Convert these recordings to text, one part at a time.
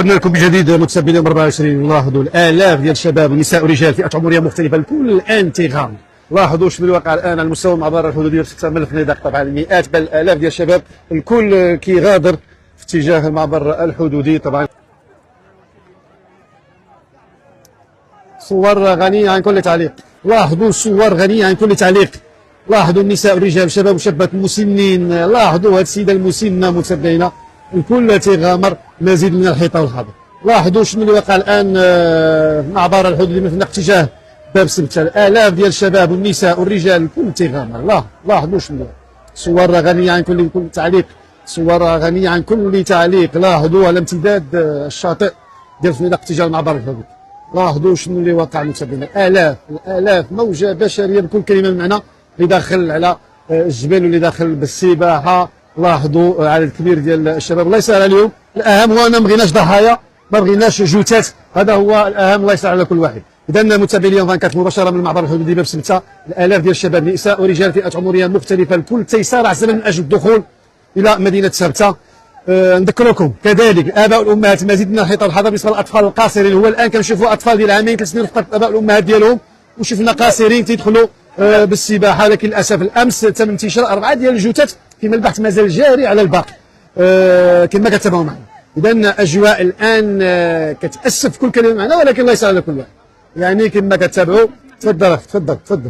عدنا لكم بجديد متسابقين يوم 24. لاحظوا الالاف ديال الشباب ونساء ورجال فئات عمريه مختلفه الكل الان تيغام. لاحظوا شنو الواقع الان على المستوى المعبر الحدودي في 6 من الفنيدق. طبعا المئات بل الالاف ديال الشباب الكل كيغادر في اتجاه المعبر الحدودي. طبعا صور غنيه عن كل تعليق. لاحظوا صور غنيه عن كل تعليق. لاحظوا النساء والرجال الشباب والشابات المسنين. لاحظوا هذه السيده المسنه متابعينا الكل تيغامر مزيد من الحيطه والحظر. لاحظوا شنو اللي وقع الان معبر الحدودي من اتجاه باب سبته. الالاف ديال الشباب والنساء والرجال الكل تيغامر. لاحظوا شنو صور غنيه عن كل تعليق. صور غنيه عن كل تعليق. لاحظوا على امتداد الشاطئ ديال الفنيدق اتجاه المعبر الحدودي. لاحظوا شنو اللي وقع متابعينا. الالاف موجه بشريه بكل كلمه من معنى اللي داخل على الجبال واللي داخل بالسباحه. لاحظوا عدد كبير ديال الشباب. الله يسهل اليوم. الاهم هو ان ما بغيناش ضحايا، ما بغيناش جوتات، هذا هو الاهم. الله يسهل على كل واحد. اذا متابعين اليوم 24 مباشره من المعبر الحدودي باب سبته. الالاف ديال الشباب نساء ورجال فئات عمريه مختلفه الكل تيسارع زمن من اجل الدخول الى مدينه سبته. نذكركم كذلك الاباء والامهات مزيد من الحيطه والحذر بالنسبه للاطفال القاصرين. هو الان كنشوفوا اطفال ديال عامين 3 سنين فقط الاباء والامهات ديالهم، وشفنا قاصرين تيدخلوا بالسباحه. لكن للاسف الامس تم انتشار 4 ديال الجثث فيما البحث مازال جاري على الباقي كما كتبعوا معنا. اذا اجواء الان كتاسف كل كلمه معنا، ولكن الله يسهل على كل واحد. يعني كما كتابعوا. تفضل اخي تفضل.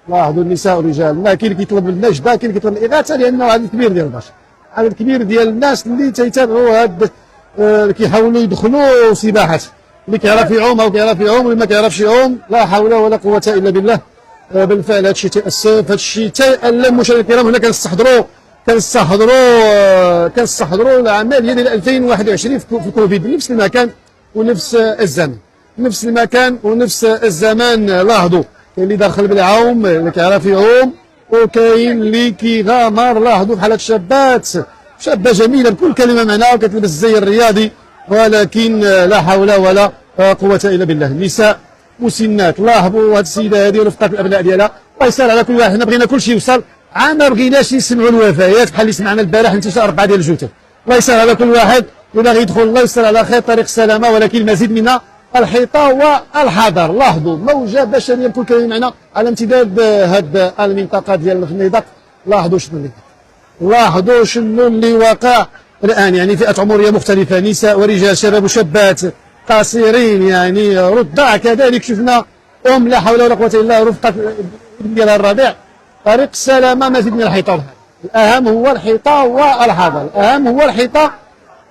لاحظوا النساء والرجال. لا كاين كيطلب النجده، كاين كيطلب الاغاثه، لانه عدد كبير ديال البشر، عدد كبير ديال الناس اللي تيتابعوا هاد كيحاولوا يدخلوا سباحه. اللي كيعرف يعوم او كيعرف يعوم، واللي ما كيعرفش يعوم لا حول ولا قوه الا بالله. بالفعل هادشي تاسف، هادشي تألم. مشاهدينا الكرام هنا كنستحضروا العمليه ديال 2021 في الكوفيد بنفس المكان ونفس الزمان، نفس المكان ونفس الزمان. لاحظوا كاين اللي داخل بالعوم اللي كيعرف يعوم، وكاين اللي كيغامر. لاحظوا بحال هاد الشابات، شابه جميله بكل كلمه معناها وكتلبس الزي الرياضي، ولكن لا حول ولا قوه الا بالله. النساء مسنات. لاحظوا هاد السيده هذه ورفقات الابناء ديالها. الله يسهل على كل واحد. حنا بغينا كل شيء يوصل، ما بغيناش نسمعوا الوفيات بحال اللي سمعنا البارح انتشار 4 ديال الجثث. الله يسهل على كل واحد. اذا غيدخل الله يسهل على خير طريق السلامه، ولكن المزيد من الحيطه والحذر. لاحظوا موجه بشريه بكل كلمه معنا على امتداد هاد المنطقه ديال الفنيدق. لاحظوا شنو اللي واقع الان. يعني فئات عمريه مختلفه، نساء ورجال، شباب وشابات، قاصرين، يعني رضع كذلك. شفنا لا حول ولا قوه الا بالله رفقه ديالها الرضيع. طريق السلامه مزيد من الحيطه والحذر. الاهم هو الحيطه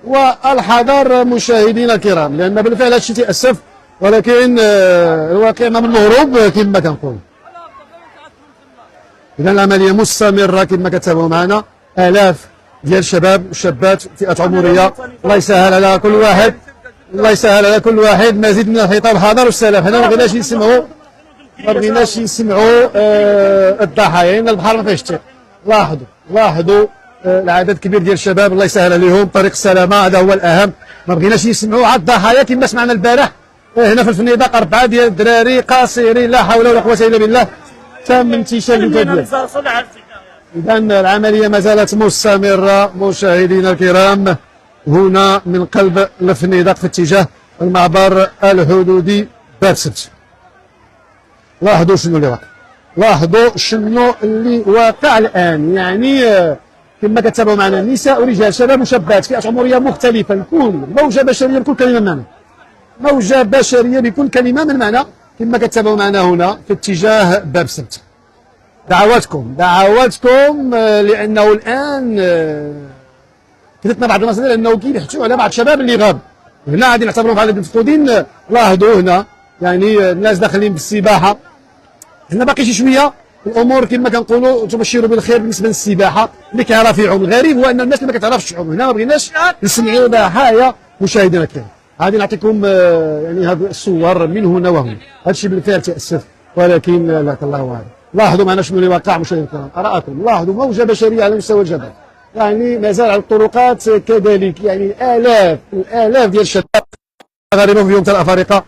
والحذر مشاهدينا الكرام، لان بالفعل هادشي تاسف، ولكن الواقع ما من الهروب كما كنقول. اذا العمليه مستمره كما كتابعوا معنا. الاف ديال الشباب والشابات فئات عمريه. الله يسهل على كل واحد. مزيد من الحيطه والحذر والسلام. حنا ما بغيناش نسمعوا الضحايا، لان البحر ما فيهش الثقه. لاحظوا العدد كبير ديال الشباب. الله يسهل عليهم. طريق السلامه هذا هو الاهم. ما بغيناش نسمعوا على الضحايا كما سمعنا البارح هنا في الفنيدق. 4 ديال الدراري قاصرين لا حول ولا قوه الا بالله. تم انتشار الفيديو. إذا العملية ما زالت مستمرة مشاهدينا الكرام هنا من قلب الفنيدق في اتجاه المعبر الحدودي باب سبته. لاحظوا شنو اللي واقع الآن. يعني كما كتابعوا معنا نساء ورجال، شباب وشابات، فئات عمرية مختلفة الكل. موجة بشرية بكل كلمة من معنى. كما كتابعوا معنا هنا في اتجاه باب سبته. دعواتكم لانه الان كتبنا بعض المصادر لانه كيبحثوا على بعض الشباب اللي غاب. هنا غادي نعتبرهم بحال المفقودين. لاحظوا هنا يعني الناس داخلين بالسباحه. هنا باقي شي شويه الامور كما كنقولوا تبشر بالخير بالنسبه للسباحه. اللي كيعرف يعوم، الغريب هو ان الناس اللي ما كتعرفش تعوم هنا ما بغيناش نسمعوا ضحايا. مشاهدينا الكرام غادي نعطيكم يعني هذه الصور من هنا وهنا. هذا الشيء بالفعل تاسف، ولكن لا الله اعلم. لاحظوا معنا شنو اللي واقع مشاهدينا الكرام. اراءكم. لاحظوا موجه بشريه على مستوى الجبل. يعني مازال على الطرقات كذلك. يعني الالاف ديال الشباب غالبا في يوم الافارقه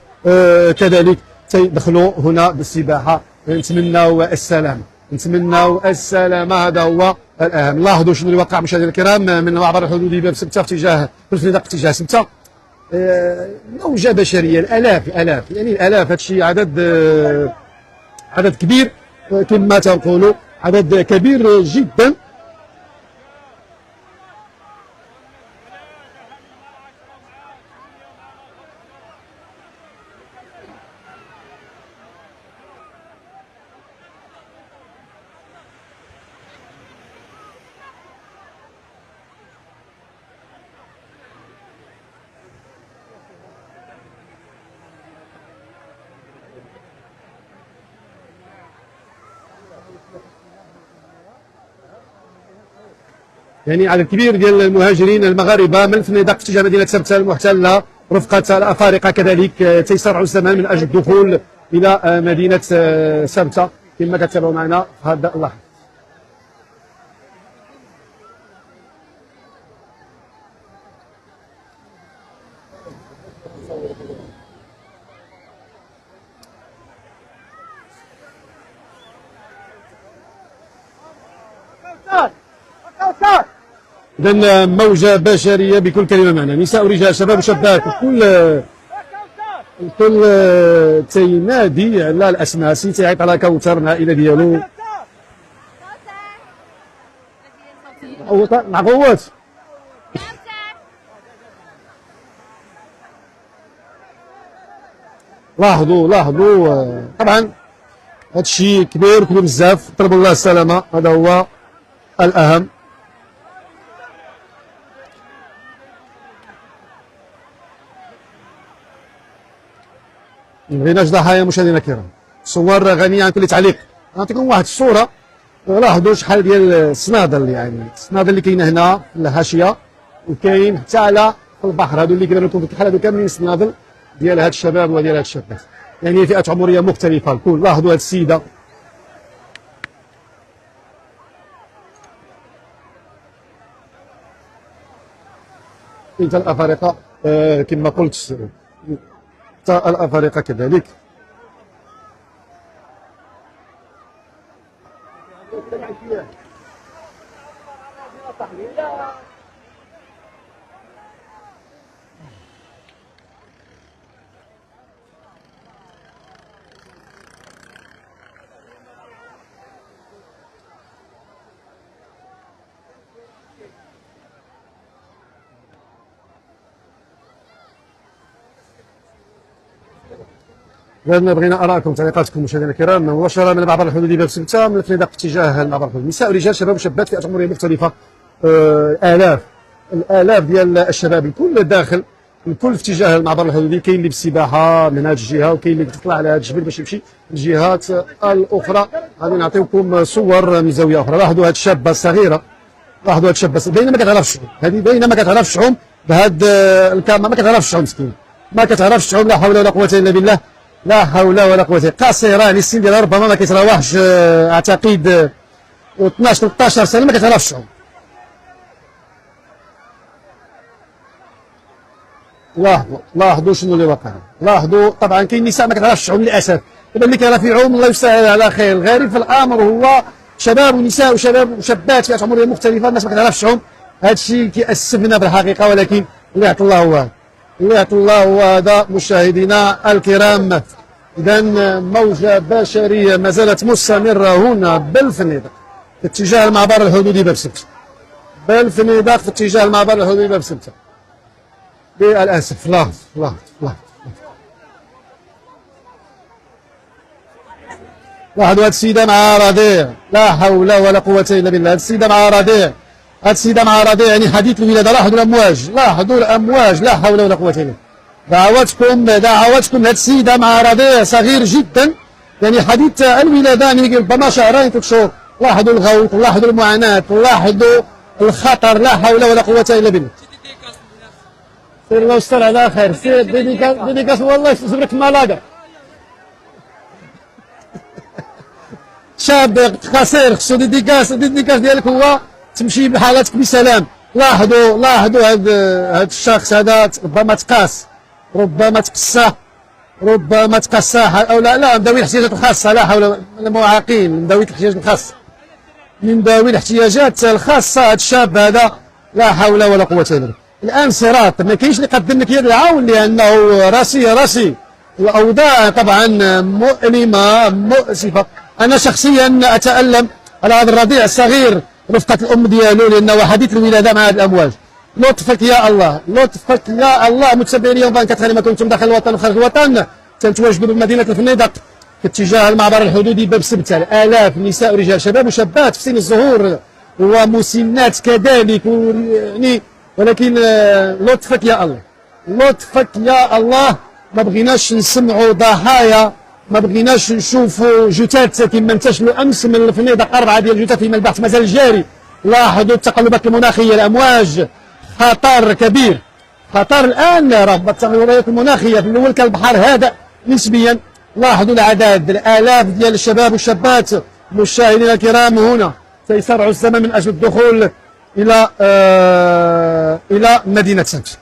كذلك تيدخلوا هنا بالسباحه. نتمنوا السلام. نتمناو السلامه، هذا هو الاهم. لاحظوا شنو اللي وقع مشاهدينا الكرام من المعبر الحدودي باب 6 في اتجاه الفندق اتجاه 6. موجه بشريه، الالاف يعني الالاف، هذا الشيء عدد كبير كما تنقولوا، عدد كبير جدا. يعني عدد كبير ديال المهاجرين المغاربه من الفنيدق في اتجاه مدينه سبته المحتله، رفقه الافارقه كذلك تيسرعوا الزمان من اجل الدخول الى مدينه سبته كما كتابعوا معنا في هذا اللحظه. إذا موجة بشرية بكل كلمة معنى، نساء ورجال شباب وشابات، الكل تينادي على الأسماء، سي تيعيط على كوثر العائلة ديالو. مع قوات لاحظوا طبعا هادشي كبير بزاف، طلبوا الله السلامة، هذا هو الأهم. مبغيناش ضحايا مشاهدينا الكرام، صور غنية عن كل تعليق. نعطيكم واحد الصورة، لاحظوا شحال ديال الصنادل، يعني الصنادل اللي كاينة هنا في الحاشية وكاين حتى على البحر، هادو اللي كيبانو لكم بحال هادو كاملين الصنادل ديال هاد الشباب وديال هاد الشابات، يعني فئات عمرية مختلفة الكل. لاحظوا هاد السيدة انت الأفارقة كما قلت، الأفارقة كذلك. بغينا ارائكم تعليقاتكم مشاهدينا الكرام مباشره من المعبر الحدودي باب 6 من الفنيدق في اتجاه المعبر الحدودي. نساء ورجال شباب وشابات فئات عمريه مختلفه، الالاف ديال الشباب، الكل داخل، الكل في اتجاه المعبر الحدودي. كاين اللي بالسباحه من هذه الجهه وكاين اللي كيطلع على هذا الجبل باش يمشي للجهات الاخرى. غادي نعطيكم صور من زاويه اخرى. لاحظوا هذه الشابه الصغيره، لاحظوا هذه الشابه باينه ما كتعرفش، هذه باينه ما كتعرفش تعوم بهذا الكاميرا، ما كتعرفش تعوم مسكينه، ما كتعرفش تعوم. لا حول ولا قوه الا بالله، لا حول ولا قوه. قصيره، يعني السن ديالها ربما ما كيتراوحش اعتقد 12 13 سنه، ما كتعرفش تعوم. لاحظوا شنو اللي وقع، لاحظوا طبعا كاين نساء ما كتعرفش تعوم للاسف. دابا اللي كيعرف يعوم الله يسهل على خير. الغريب في الامر هو شباب ونساء وشباب وشابات فئات عمريه مختلفه، الناس ما كتعرفش تعوم. هذا الشيء كيأسفنا بالحقيقه، ولكن اللي يعطي الله هو اللي يعطي الله هو هذا. مشاهدينا الكرام، اذا موجه بشريه ما زالت مستمره هنا بالفنيدق في اتجاه المعبر الحدودي باب 6، بالفنيدق في اتجاه المعبر الحدودي باب 6 للاسف. لاحظ لاحظوا هاد السيده مع رضيع، لا حول ولا قوه الا بالله. هاد السيده مع رضيع، هاد السيده مع رضيع، يعني حديث الولاده. لاحظوا الامواج، لاحظوا الامواج، لا حول ولا قوه الا بالله. دعواتكم هاد السيده مع رضيع صغير جدا، يعني حديث الولاده، يعني ربما شهرين 3 شهور. لاحظوا الغوط، لاحظوا المعاناه، لاحظوا الخطر، لا حول ولا قوه الا بالله. سير الله يستر على خير. سير ديديكاس والله يصبرك ملاقه. شاب قصير خصو ديديكاس ديالك هو تمشي بحالتك بسلام. لاحظوا هذا الشخص هذا ربما تقاس، ربما تقسى، ربما تقصاها او لا ذوي الاحتياجات الخاصه، لا حول، المعاقين من ذوي الاحتياجات الخاصه، من ذوي الاحتياجات الخاصه، هذا الشاب هذا لا حول ولا قوه الا بالله. الان صراط ما كاينش اللي يقدم لك يد العون لانه راسي الاوضاع طبعا مؤلمه مؤسفه. انا شخصيا اتالم على هذا الرضيع الصغير رفقه الام ديالو لانه حديث الولاده مع هذه الامواج. لطفك يا الله، لطفك يا الله. متتبعين اليوم كتخلي ما كنتم داخل الوطن وخارج الوطن تنتواجدوا بمدينه الفنيدق في اتجاه المعبر الحدودي باب سبته. الاف نساء ورجال، شباب وشابات في سن الزهور ومسنات كذلك يعني، ولكن لطفك يا الله، لطفك يا الله. ما بغيناش نسمعوا ضحايا، ما بغيناش نشوفوا جثث كما انتشلوا امس من الفنيدق 4 ديال الجثث، فيما البحث مازال جاري. لاحظوا التقلبات المناخيه، الامواج خطر كبير، خطر الان. راه التغيرات المناخيه في الاول كان البحر هادئ نسبيا. لاحظوا العدد، الالاف ديال الشباب والشابات مشاهدينا الكرام هنا سيسرعوا الزمن من اجل الدخول الى مدينه سمت.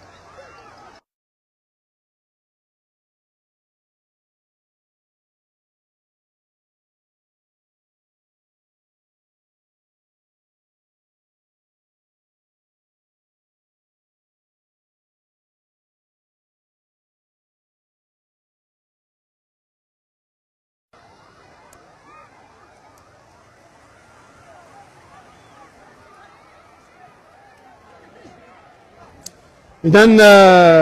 إذا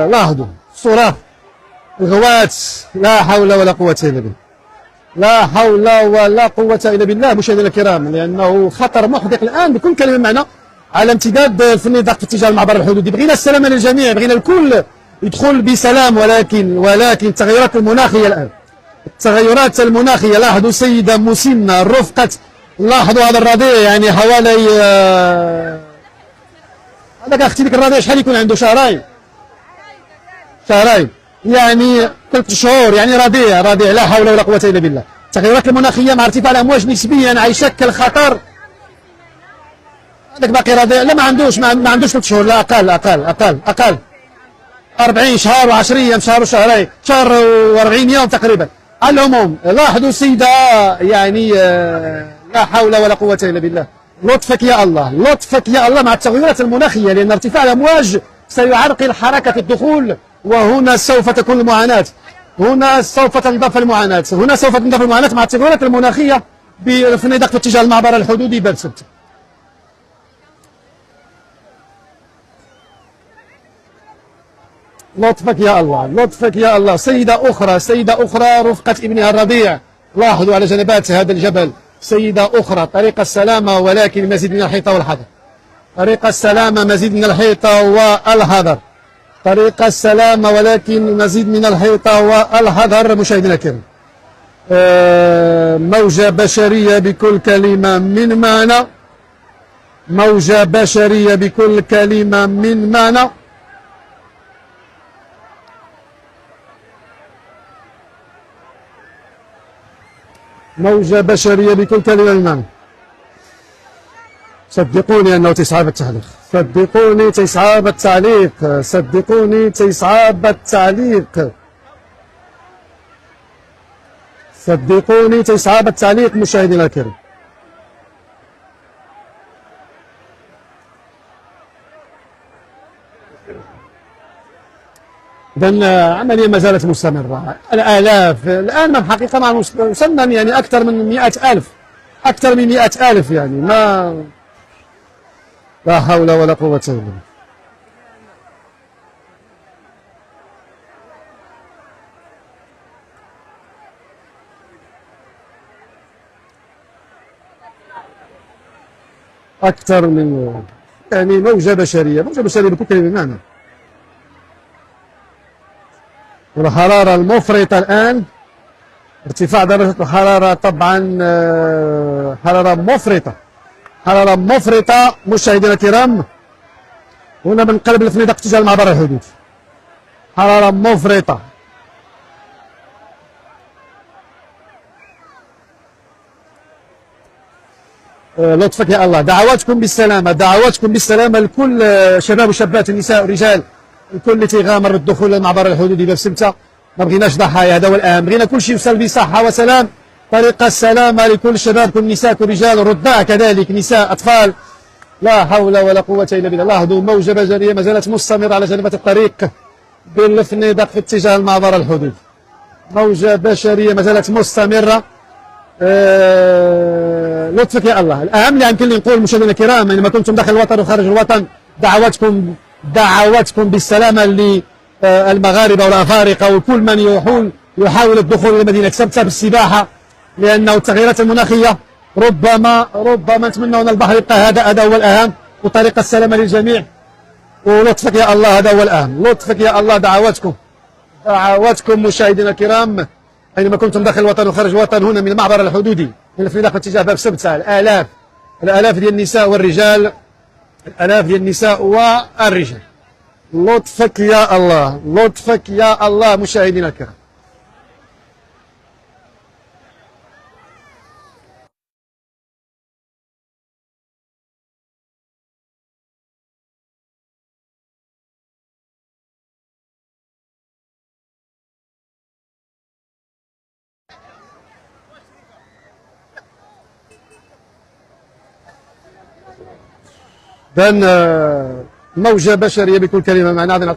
لاحظوا الصراخ، الغوات، لا حول ولا قوة إلا بالله، لا حول ولا قوة إلا بالله مشاهدينا الكرام، لأنه خطر محدق الآن بكل كلمة معنى على امتداد الفنيدق في اتجاه المعبر الحدودي. بغينا السلامة للجميع، بغينا الكل يدخل بسلام، ولكن التغيرات المناخية الآن، التغيرات المناخية. لاحظوا سيدة مسنة رفقة، لاحظوا هذا الرضيع يعني حوالي هذاك اختي لك الرضيع شحال يكون عنده؟ شهرين يعني 3 شهور، يعني رضيع لا حول ولا قوة إلا بالله. التغيرات المناخية مع ارتفاع الأمواج نسبيا غيشكل خطر. هذاك باقي رضيع، لا ما عندوش 3 شهور، لا أقل 40 شهر و10 أيام، شهر وشهرين، شهر و40 يوم تقريبا. على العموم لاحظوا السيدة يعني لا حول ولا قوة إلا بالله. لطفك يا الله، لطفك يا الله مع التغيرات المناخية، لأن ارتفاع الأمواج سيعرقل حركة الدخول، وهنا سوف تكون المعاناة، هنا سوف تنضاف المعاناة مع التغيرات المناخية بفنيدق في اتجاه المعبر الحدودي باب سبته. لطفك يا الله، لطفك يا الله. سيدة أخرى رفقة ابنها الرضيع، لاحظوا على جنبات هذا الجبل سيدة أخرى، طريق السلامة ولكن مزيد من الحيطة والحذر، طريق السلامة مزيد من الحيطة والحذر، طريق السلامة ولكن مزيد من الحيطة والحذر. مشاهدينا الكرام، موجة بشرية بكل كلمة من معنى، موجة بشرية بكل كلمة من معنى. موجة بشرية بكل كلمة من معنى. صدقوني أنه تيصعب التعليق، صدقوني تيصعب التعليق، صدقوني تيصعب التعليق، صدقوني تيصعب التعليق مشاهدينا الكرام. إذن عملية ما زالت مستمرة، الآلاف الآن من حقيقة مع وصلنا يعني أكثر من 100,000، أكثر من 100,000 يعني، ما لا حول ولا قوة إلا بالله. أكثر من يعني موجة بشرية بكل كلمة معنى. والحرارة المفرطة الآن، ارتفاع درجة الحرارة طبعا حرارة مفرطة مشاهدينا الكرام. هنا بنقلب الفنيدق اتجاه المعبر الحدودي، حرارة مفرطة. لطفك يا الله، دعواتكم بالسلامة لكل شباب وشابات النساء والرجال، الكل اللي تيغامر بالدخول للمعبر الحدودي باب سبته، ما بغيناش ضحايا، هذا هو الأهم. بغينا كل شيء يوصل بصحة وسلام. طريق السلامة لكل الشباب، كل نساء، كل رجال، الرضاع كذلك، نساء، أطفال. لا حول ولا قوة إلا بالله. لاحظوا موجة بشرية ما زالت مستمرة على جانب الطريق بالفنيدق في اتجاه المعبر الحدودي. موجة بشرية ما زالت مستمرة. لطفك يا الله. الأهم اللي يمكن لي نقول مشاهدينا الكرام، أينما كنتم داخل الوطن وخارج الوطن، دعواتكم بالسلامة للمغاربة والأفارقة وكل من يحاول الدخول إلى مدينة سبتة بالسباحة، لأنه التغييرات المناخية ربما نتمنى أن البحر يبقى هذا هو الأهم، وطريق السلامة للجميع. ولطفك يا الله هذا هو الأهم. لطفك يا الله. دعواتكم مشاهدينا الكرام، أينما كنتم داخل الوطن وخارج الوطن، هنا من المعبر الحدودي من الفنيدق اتجاه باب سبتة. الآلاف ديال النساء والرجال، الآلاف ديال النساء والرجال. لطفك يا الله. لطفك يا الله مشاهدينا الكرام. إذن موجة بشرية بكل كلمة معناها.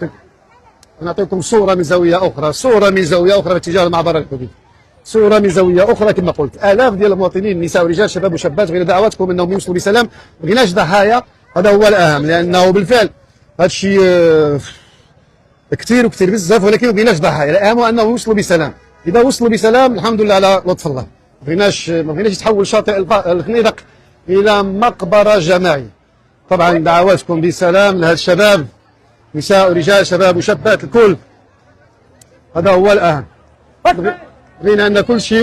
نعطيكم صورة من زاوية أخرى في اتجاه المعبر الحدودي. صورة من زاوية أخرى كما قلت. آلاف ديال المواطنين، نساء ورجال، شباب وشابات، غير دعواتكم أنهم يوصلوا بسلام. ما بغيناش ضحايا، هذا هو الأهم، لأنه بالفعل هذا الشيء كثير بزاف، ولكن ما بغيناش ضحايا. الأهم أنهم يوصلوا بسلام. إذا وصلوا بسلام الحمد لله على لطف الله. ما بغيناش يتحول شاطئ الفنيدق إلى مقبرة جماعية. طبعا دعواتكم بسلام لهذا الشباب، نساء ورجال، شباب وشابات الكل، هذا هو الأهم. بغينا أن كل شيء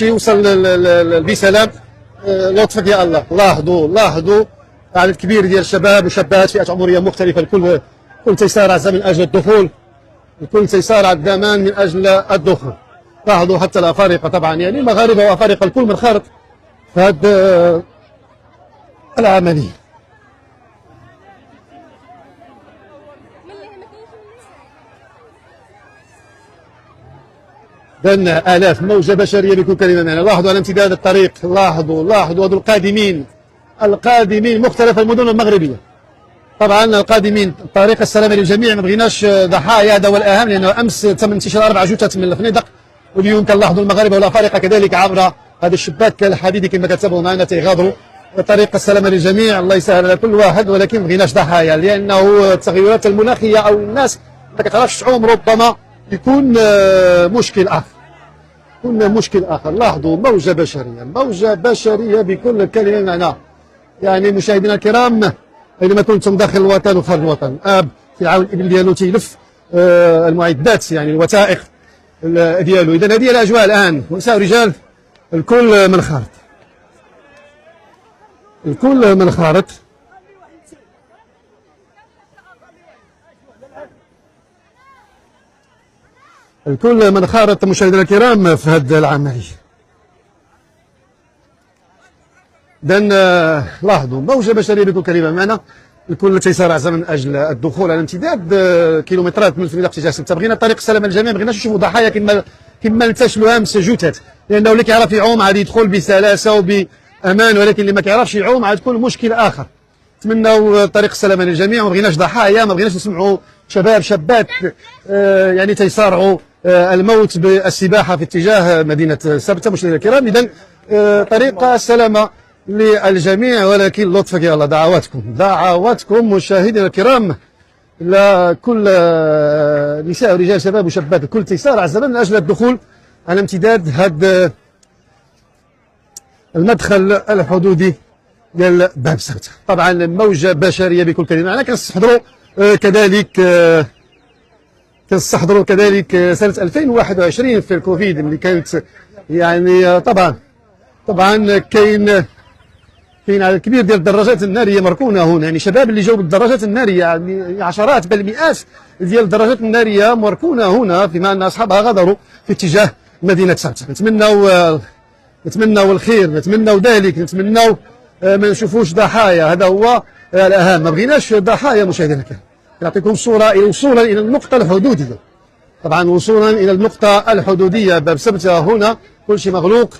يوصل بسلام. لطفك يا الله. لاحظوا عدد كبير ديال الشباب وشابات، فئات عمرية مختلفة، الكل تيسارع من أجل الدخول، الكل تيسارع الدمان من أجل الدخول. لاحظوا حتى الأفارقة طبعا، يعني مغاربة وأفارقة الكل منخرط في هذه العملية. إذن آلاف، موجة بشرية بكل كلمة معنى. لاحظوا على امتداد الطريق، لاحظوا هذو القادمين مختلف المدن المغربية. طبعا القادمين طريق السلامة للجميع، ما بغيناش ضحايا، هذا هو الأهم، لأنه أمس تم انتشار 4 جثث من الفنيدق، واليوم كنلاحظوا المغاربة والأفارقة كذلك عبر هذا الشباك الحديدي كما كتبوا معنا تيغادروا طريق السلامة للجميع. الله يسهل على كل واحد، ولكن ما بغيناش ضحايا، لأنه التغيرات المناخية أو الناس ما كتعرفش تعوم، ربما يكون مشكل آخر. لاحظوا موجة بشرية بكل كلمة معناها. يعني مشاهدينا الكرام، أينما كنتم داخل الوطن وخارج الوطن، أب تيعاون الإبل ديالو تيلف المعدات، يعني الوثائق ديالو. إذا هذه الأجواء الآن، نساء ورجال الكل منخرط. الكل منخرط مشاهدينا الكرام في هذه العملية. إذن لاحظوا موجة بشرية بكل كلمة معنا، الكل تيسارع من أجل الدخول على امتداد كيلومترات من الفنيدق اتجاه سبتة. بغينا طريق السلامة للجميع، ما بغيناش نشوفوا ضحايا كما انتشلوا أمس جثث، لأنه اللي كيعرف يعوم عاد يدخل بسلاسة وبأمان، ولكن اللي ما كيعرفش يعوم عاد تكون مشكل آخر. نتمنوا طريق السلامة للجميع، وما بغيناش ضحايا، ما بغيناش نسمعوا شابات يعني تيسارعوا الموت بالسباحة في اتجاه مدينة سبتة. مشاهدينا الكرام، إذن طريق السلامة للجميع، ولكن لطفك يا الله. دعواتكم مشاهدينا الكرام لكل نساء ورجال، شباب وشابات، الكل تيسارع الزمن من أجل الدخول على امتداد هذا المدخل الحدودي ديال باب سبتة. طبعا موجة بشرية بكل كلمة. أنا كنستحضروا كذلك سنة 2021 في الكوفيد، اللي كانت يعني طبعا كاين عدد كبير ديال الدراجات الناريه مركونه هنا، يعني شباب اللي جاوا بالدراجات الناريه، يعني عشرات بل مئات ديال الدراجات الناريه مركونه هنا، فيما ان اصحابها غادروا في اتجاه مدينه سبتة. نتمنوا الخير، نتمنوا ذلك، نتمنوا ما نشوفوش ضحايا، هذا هو الأهم. ما بغيناش ضحايا مشاهدينا الكرام. نعطيكم صورة وصولا إلى النقطة الحدودية. طبعا وصولا إلى النقطة الحدودية باب سبتة. هنا كل شيء مغلوق،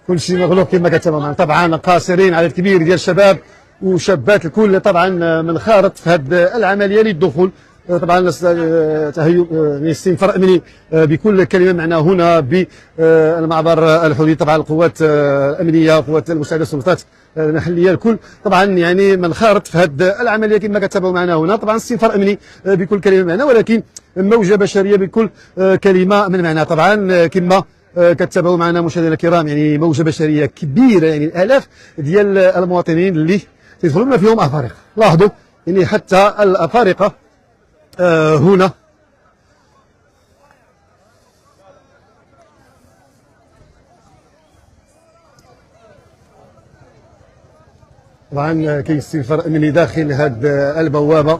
كل شيء مغلوق كما كتبوا معنا. طبعا قاصرين عدد كبير ديال الشباب وشابات الكل طبعا من خارط في هذه العمليه للدخول. طبعا تهيؤ استنفار امني بكل كلمه معناه هنا بالمعبر الحدودي. طبعا القوات الامنيه، قوات المساعده، السلطات المحليه، الكل طبعا يعني من خارط في هذه العمليه كما كتبوا معنا هنا. طبعا استنفار امني بكل كلمه معناه، ولكن موجه بشريه بكل كلمه من معناه. طبعا كما كتبعوا معنا مشاهدينا الكرام، يعني موجه بشريه كبيره، يعني الالاف ديال المواطنين اللي تدخلون ما فيهم افارقه. لاحظوا يعني حتى الافارقه هنا طبعا كاين استنفار امني داخل هذه البوابه.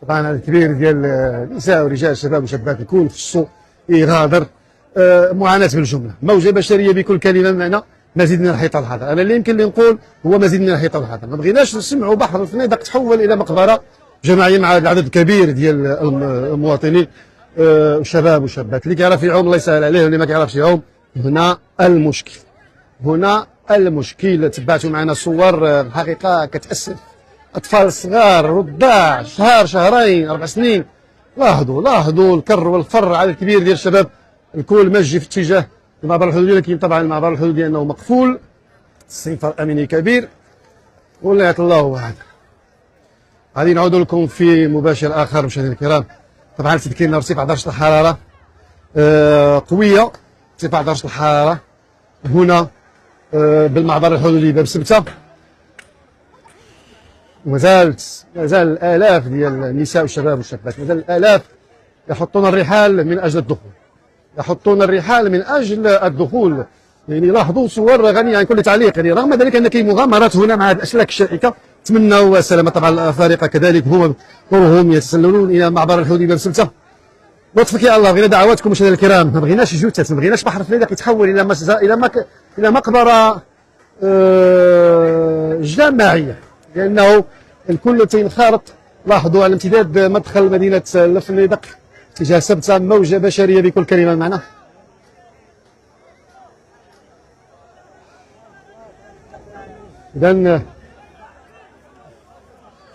طبعا عدد كبير ديال النساء ورجال الشباب وشابات الكل خصو يغادر. معاناه بالجمله، موجه بشريه بكل كلمه معنى مزيد من الحيطه والحذر. انا اللي يمكن اللي نقول هو مزيد من الحيطه والحذر. ما بغيناش نسمعوا بحر الفنيدق تحول الى مقبره جماعيه مع العدد الكبير ديال المواطنين الشباب والشابات. اللي كيعرف يعوم الله يسهل عليه، واللي ما كيعرفش يعوم هنا المشكل. هنا المشكل. تبعتوا معنا صور الحقيقه كتاسف. اطفال صغار رضاع شهر، شهرين، 4 سنين. لاحظوا الكر والفر. عدد كبير ديال الشباب الكل ماشي في اتجاه المعبر الحدودي، لكن طبعا المعبر الحدودي انه مقفول. استنفار امني كبير والله يعطي الله وعد. غادي نعود لكم في مباشر اخر مشاهدينا الكرام. طبعا تذكرنا ارتفاع درجه الحراره قويه، ارتفاع درجه الحراره هنا بالمعبر الحدودي باب سبته. مازال الالاف ديال النساء والشباب والشابات، مازال الالاف يحطون الرحال من اجل الدخول، يحطون الرحال من اجل الدخول. يعني لاحظوا صور غنيه عن كل تعليق. يعني رغم ذلك ان كاين مغامرات هنا مع الاسلاك الشائكه. نتمنوا السلامه طبعا الافارقه كذلك وهم يتسللون الى معبر الحدودي باب سبته. لطفك يا الله، بغينا دعواتكم مشاهدينا الكرام. ما بغيناش جثث، ما بغيناش بحر فنيدق يتحول الى مقبره جماعيه، لانه الكل تينخرط. لاحظوا على امتداد مدخل مدينه الفنيدق اتجاه سبته موجه بشريه بكل كلمه معناه. اذا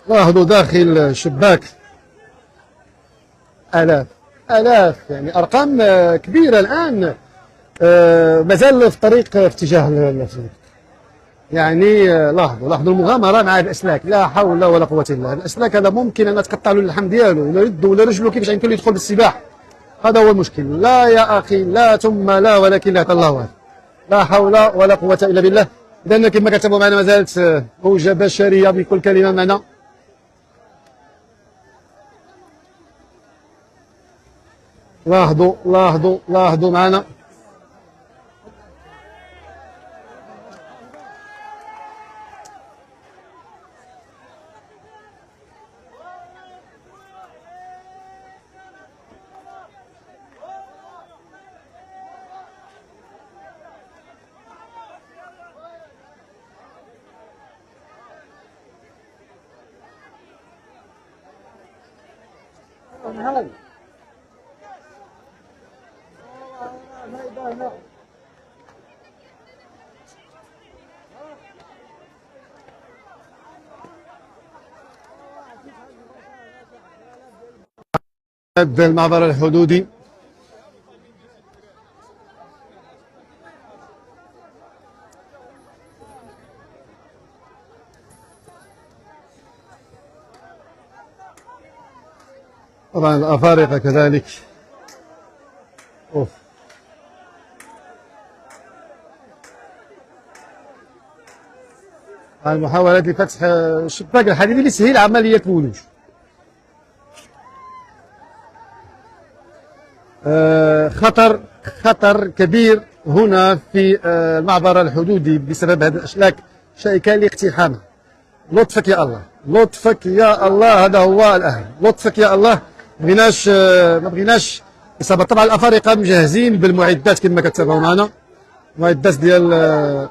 لاحظوا داخل الشباك الاف، يعني ارقام كبيره الان. مازال في طريق في اتجاه الفنيدق. يعني لاحظوا المغامره مع الاسلاك. لا حول ولا قوه الا بالله. الاسلاك هذا ممكن ان تقطع له اللحم ديالو ولا يده ولا رجله، كيفاش يمكن له يدخل بالسباح. هذا هو المشكل. لا يا اخي، لا ثم لا، ولكن لا الله واحد. لا حول ولا قوه الا بالله. اذا كما كتبوا معنا مازالت موجه بشريه بكل كلمه معنا. لاحظوا معنا. المعبر الحدودي طبعا الافارقه كذلك. المحاولات لفتح الشباك الحديدي لتسهيل عمليه الولوج. خطر كبير هنا في المعبر الحدودي بسبب هذه الاشلاك شائكة لاقتحامها. لطفك يا الله، لطفك يا الله، هذا هو الأهم. لطفك يا الله. ما بغيناش إصابة. طبعا الأفارقة مجهزين بالمعدات كما كتابعوا معنا، معدات ديال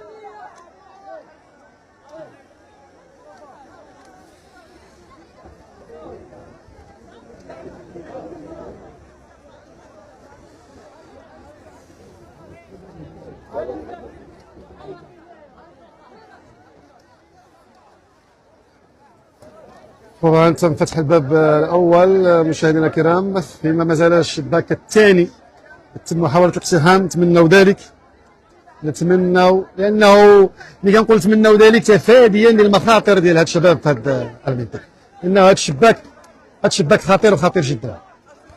طبعا تم فتح الباب الأول مشاهدينا الكرام، فيما ما زال الشباك الثاني تم محاولة الاقتحام. نتمنوا ذلك، نتمنوا، لأنه ملي كنقول نتمنوا ذلك تفاديا للمخاطر ديال هاد الشباب في هاد المنطقة، لأن هاد الشباك خطير وخطير جدا،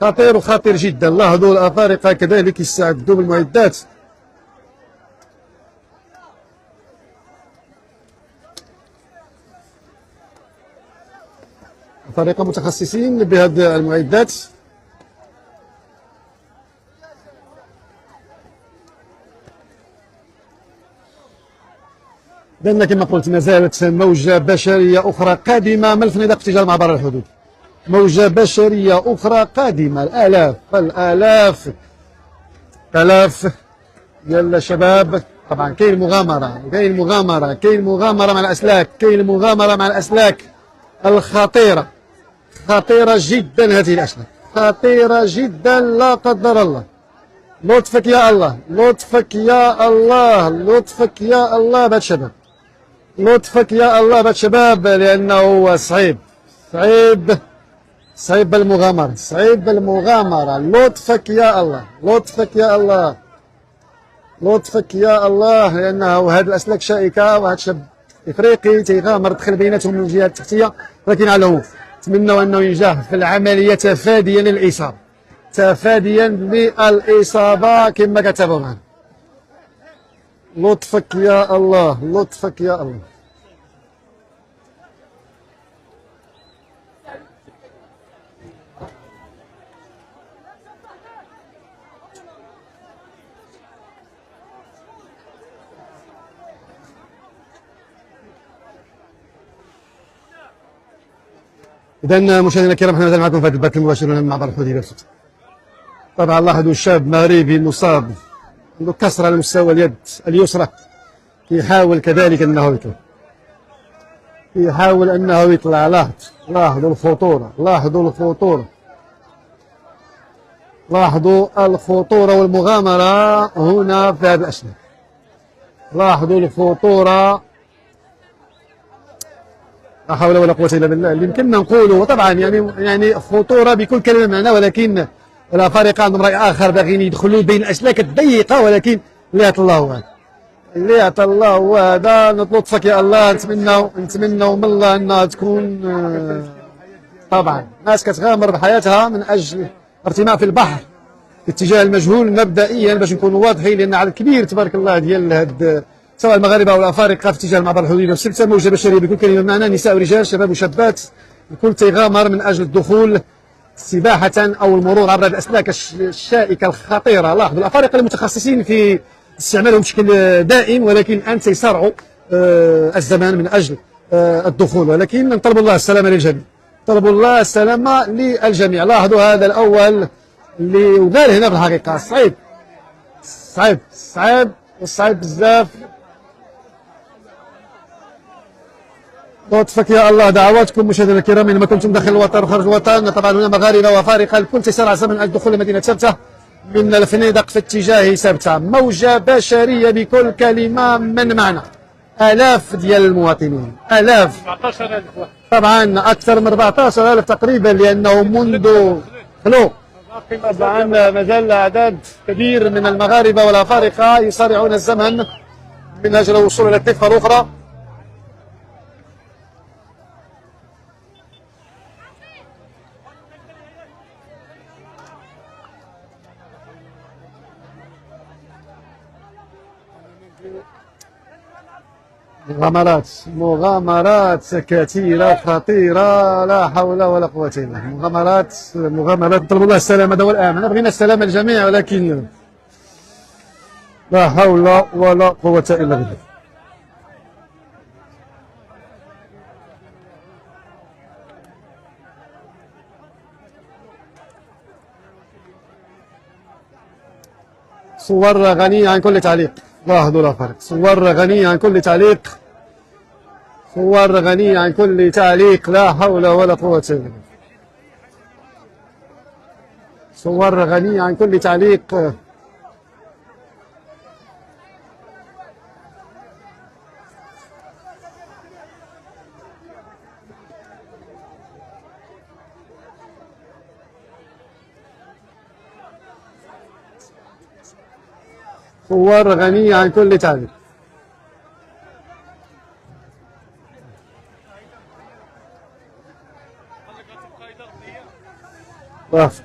خطير وخطير جدا. لاحظوا الأفارقة كذلك يستعدوا بالمعدات. الأفارقة متخصصين بهذه المعدات. لأن كما قلت ما زالت موجة بشرية أخرى قادمة من الفنيدق تجاه معبر الحدود، موجة بشرية أخرى قادمة. الآلاف ديال الشباب. طبعا كاين مغامرة مع الأسلاك، الخطيرة، خطيرة جدا. هذه الأسلاك خطيرة جدا، لا قدر الله. لطفك يا الله، لطفك يا الله، لطفك يا الله بهاد الشباب، لطفك يا الله بهاد الشباب، لأنه صعيب بالمغامرة، لطفك يا الله، لطفك يا الله، لطفك يا الله، لأنه هاد الأسلاك شائكة، وهاد الشاب إفريقي تيغامر دخل بيناتهم من الجهة التحتية، ولكن على العموم نتمنوا أنه ينجح في العملية تفاديا للإصابة كما كتبوا معنا. لطفك يا الله، لطفك يا الله. إذا مشاهدينا الكرام، حنا مازال معكم في هذا البث المباشر من معبر الحديبية. طبعا لاحظوا الشاب مغربي مصاب، عنده كسر على مستوى اليد اليسرى، يحاول كذلك انه يطلع، لاحظوا الخطورة والمغامرة هنا في هذا الأسلاك. لاحظوا الخطورة، لا حول ولا قوة إلا بالله. اللي يمكننا نقوله طبعا يعني خطورة بكل كلمة معنى، ولكن الأفارقة عندهم رأي آخر، باغيين يدخلوا بين الأسلاك الضيقة، ولكن اللي عطا الله هو هذا. لطفك يا الله. نتمنوا من الله أنها تكون طبعا ناس كتغامر بحياتها من أجل ارتماء في البحر في اتجاه المجهول مبدئيا، باش نكونوا واضحين، لأن عدد كبير تبارك الله ديال هاد سواء المغاربة أو الأفارقة في اتجاه المعبر الحدودي. سلسلة موجة بشرية بكل كلمة معنى، نساء ورجال، شباب وشابات، الكل تيغامر من أجل الدخول سباحة أو المرور عبر الأسلاك الشائكة الخطيرة. لاحظوا الأفارقة المتخصصين في استعمالهم بشكل دائم، ولكن الآن سيسرعوا الزمان من أجل الدخول، ولكن نطلب الله السلامة للجميع، طلبوا الله السلامة للجميع. لاحظوا هذا الأول اللي وقال هنا في الحقيقة صعيب بزاف. لطفك يا الله. دعواتكم مشاهدينا الكرام، انما كنتم داخل الوطن وخارج الوطن. طبعا هنا مغاربه وافارقه، الكل تيسارع زمن الدخول لمدينه سبته من الفنيدق في اتجاه سبته. موجه بشريه بكل كلمه من معنى. آلاف ديال المواطنين، آلاف، 14,000 طبعا أكثر من 14,000 تقريبا، لأنه منذ خلو طبعا مازال أعداد كبير من المغاربة والأفارقة يصارعون الزمن من أجل الوصول إلى الضفة الأخرى. مغامرات كثيرة خطيرة، لا حول ولا قوة إلا بالله. مغامرات نطلب الله السلامة دواء الأمن. بغينا السلامة للجميع، ولكن لا حول ولا قوة إلا بالله. صور غنية عن كل تعليق. لاحظوا لا فرق، صور غنية عن كل تعليق، صور غنية عن كل تعليق، لا حول ولا قوة إلا بالله. صور غنية عن كل تعليق. صور غنية عن كل تعليق. وافد.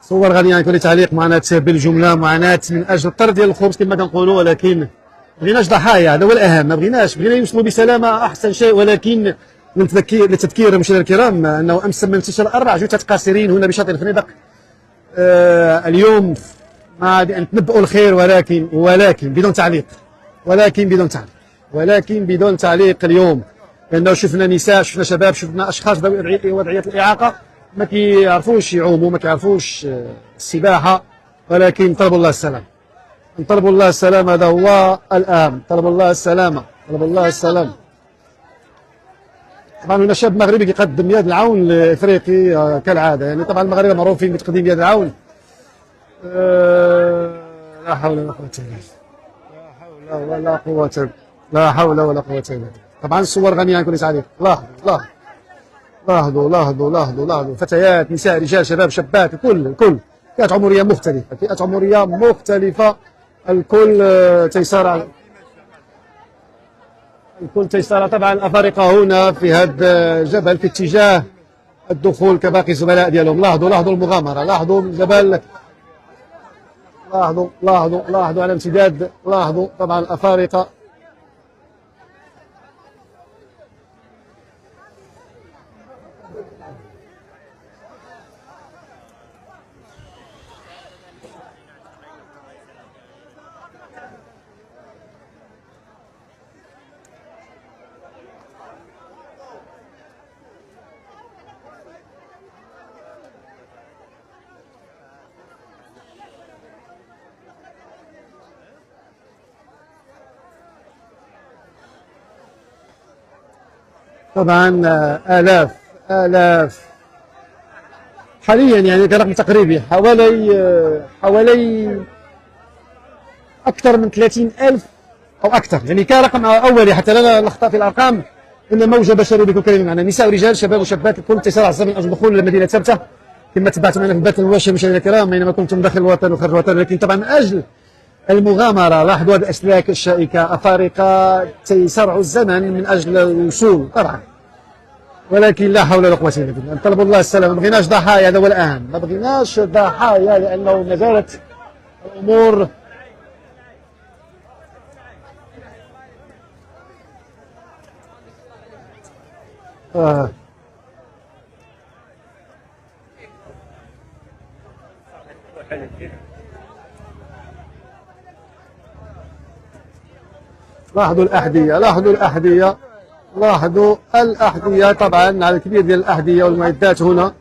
صور غنية عن كل تعليق، معاناة بالجملة، معاناة من أجل الطرد ديال الخبز كما كنقولوا، ولكن ما بغيناش ضحايا، هذا هو الأهم، ما بغينا يوصلوا بسلامة أحسن شيء. ولكن للتذكير مشاهدينا الكرام أنه أمس تم انتشار 4 جثث قاصرين هنا بشاطئ الفنيدق. اليوم ما نتنبؤ الخير، ولكن بدون تعليق، ولكن بدون تعليق اليوم، لأنه شفنا نساء، شفنا شباب، شفنا أشخاص ذوي وضعية الإعاقة ما كيعرفوش يعوموا، ما كيعرفوش السباحة، ولكن طلبوا الله السلام، طلبوا الله السلام، هذا هو الأهم، طلبوا الله السلامة، طلبوا الله السلام. طبعا هنا شاب مغربي كيقدم يد العون لافريقي كالعاده، يعني طبعا المغاربه معروفين بتقديم يد العون. لا حول ولا قوه الا لا حول ولا قوه الا بالله. طبعا الصور غنيه عن كل تعليق. لاحظوا فتيات، نساء، رجال، شباب، شابات، الكل فئات عمريه مختلفه، الكل تيسار طبعا الافارقه هنا في هذا الجبل في اتجاه الدخول كباقي الزملاء ديالهم. لاحظوا المغامره، لاحظوا الجبل، لاحظوا على امتداد، لاحظوا طبعا الافارقه. طبعا آلاف حاليا، يعني كرقم تقريبي حوالي أكثر من 30,000 أو أكثر، يعني كرقم أولي حتى لا نخطأ في الأرقام. إن موجة بشرية بكل كلمة معنى، نساء ورجال، شباب وشابات، الكل تيسار على الزمن من أجل الدخول لمدينة سبتة كما تبعتم معنا في البث المباشر مشاهدينا الكرام أينما كنتم داخل الوطن وخارج الوطن، لكن طبعا من أجل المغامرة. لاحظوا هذه الأسلاك الشائكة، أفارقة تيسرعوا الزمن من أجل الوصول طبعا، ولكن لا حول ولا قوة إلا بالله. نطلبوا الله السلامة، ما بغيناش ضحايا، هذا هو الأهم، ما بغيناش ضحايا، لأنه ما زالت الأمور لاحظوا الأحذية طبعا على الكبير ديال الأحذية والمعدات هنا.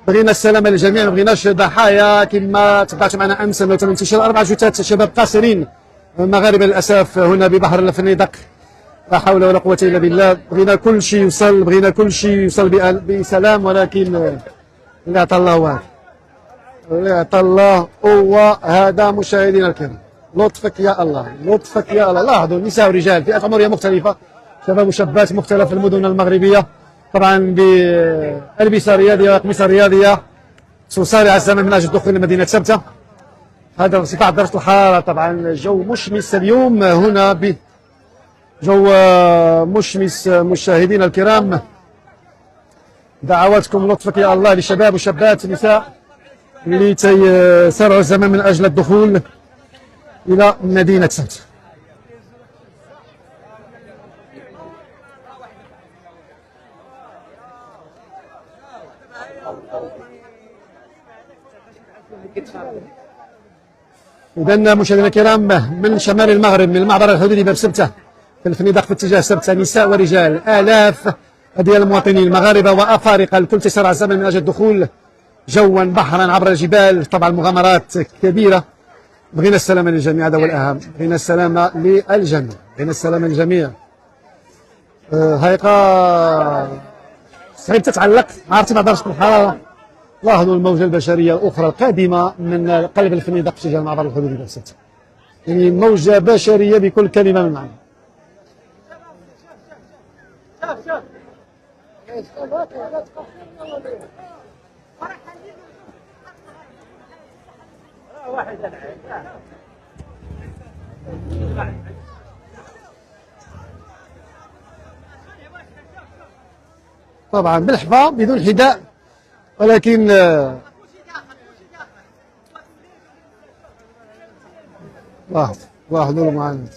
بغينا السلامة للجميع، ما بغيناش ضحايا كما تبعت معنا أمس أنه تم انتشار 4 جثث شباب قاصرين مغاربة للأسف هنا ببحر الفنيدق. لا حول ولا قوة إلا بالله. بغينا كل شيء يوصل بسلام، ولكن اللي عطى الله واحد، اللي عطى الله هو هذا. مشاهدينا الكرام، لطفك يا الله. لاحظوا النساء والرجال، فئات عمرية مختلفة، شباب وشابات مختلف المدن المغربية، طبعا بألبسة رياضية وأقمصة رياضية تصارع الزمن من أجل الدخول لمدينة سبتة. هذا ارتفاع درجة الحرارة، طبعا الجو مشمس اليوم هنا، جو مشمس. مشاهدينا الكرام، دعواتكم لطفك يا الله لشباب وشابات نساء اللي تيسارعوا الزمن من أجل الدخول إلى مدينة سبتة. إذا مشاهدينا الكرام، من شمال المغرب من المعبر الحدودي باب سبته في الفنيدق في اتجاه سبته، نساء ورجال آلاف ديال المواطنين المغاربة وأفارقة الكل تسارع الزمن من أجل الدخول جوا بحرا عبر الجبال. طبعا مغامرات كبيرة. بغينا السلامة للجميع، هذا هو الأهم. بغينا السلامة للجميع، بغينا السلامة للجميع. هيقا صعيب تتعلق مع ارتفاع درجة الحرارة. لاحظوا الموجة البشرية الأخرى القادمة من قلب الفنيدق في اتجاه المعبر الحدودي باب سبته، يعني موجة بشرية بكل كلمة من معنى. طبعا بالحفا بدون حذاء، ولكن لاحظوا المعاناة.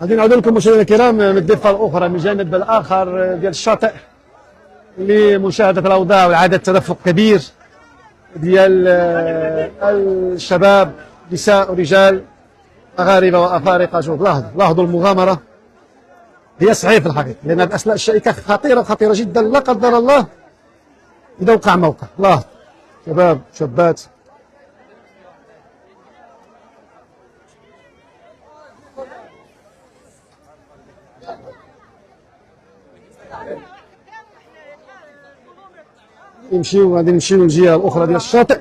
غادي نعود لكم مشاهدينا الكرام من الضفة الأخرى من الجانب الآخر ديال الشاطئ لمشاهدة الأوضاع وإعادة تدفق كبير ديال الشباب، نساء ورجال، مغاربة وأفارقة. شوف لاحظوا المغامرة هي صعيب في الحقيقة، لأن هذه الأسلاك الشائكة خطيرة جدا، لا قدر الله إذا وقع موقع. لاحظ شباب شابات. غادي نمشيو للجهة الأخرى ديال الشاطئ،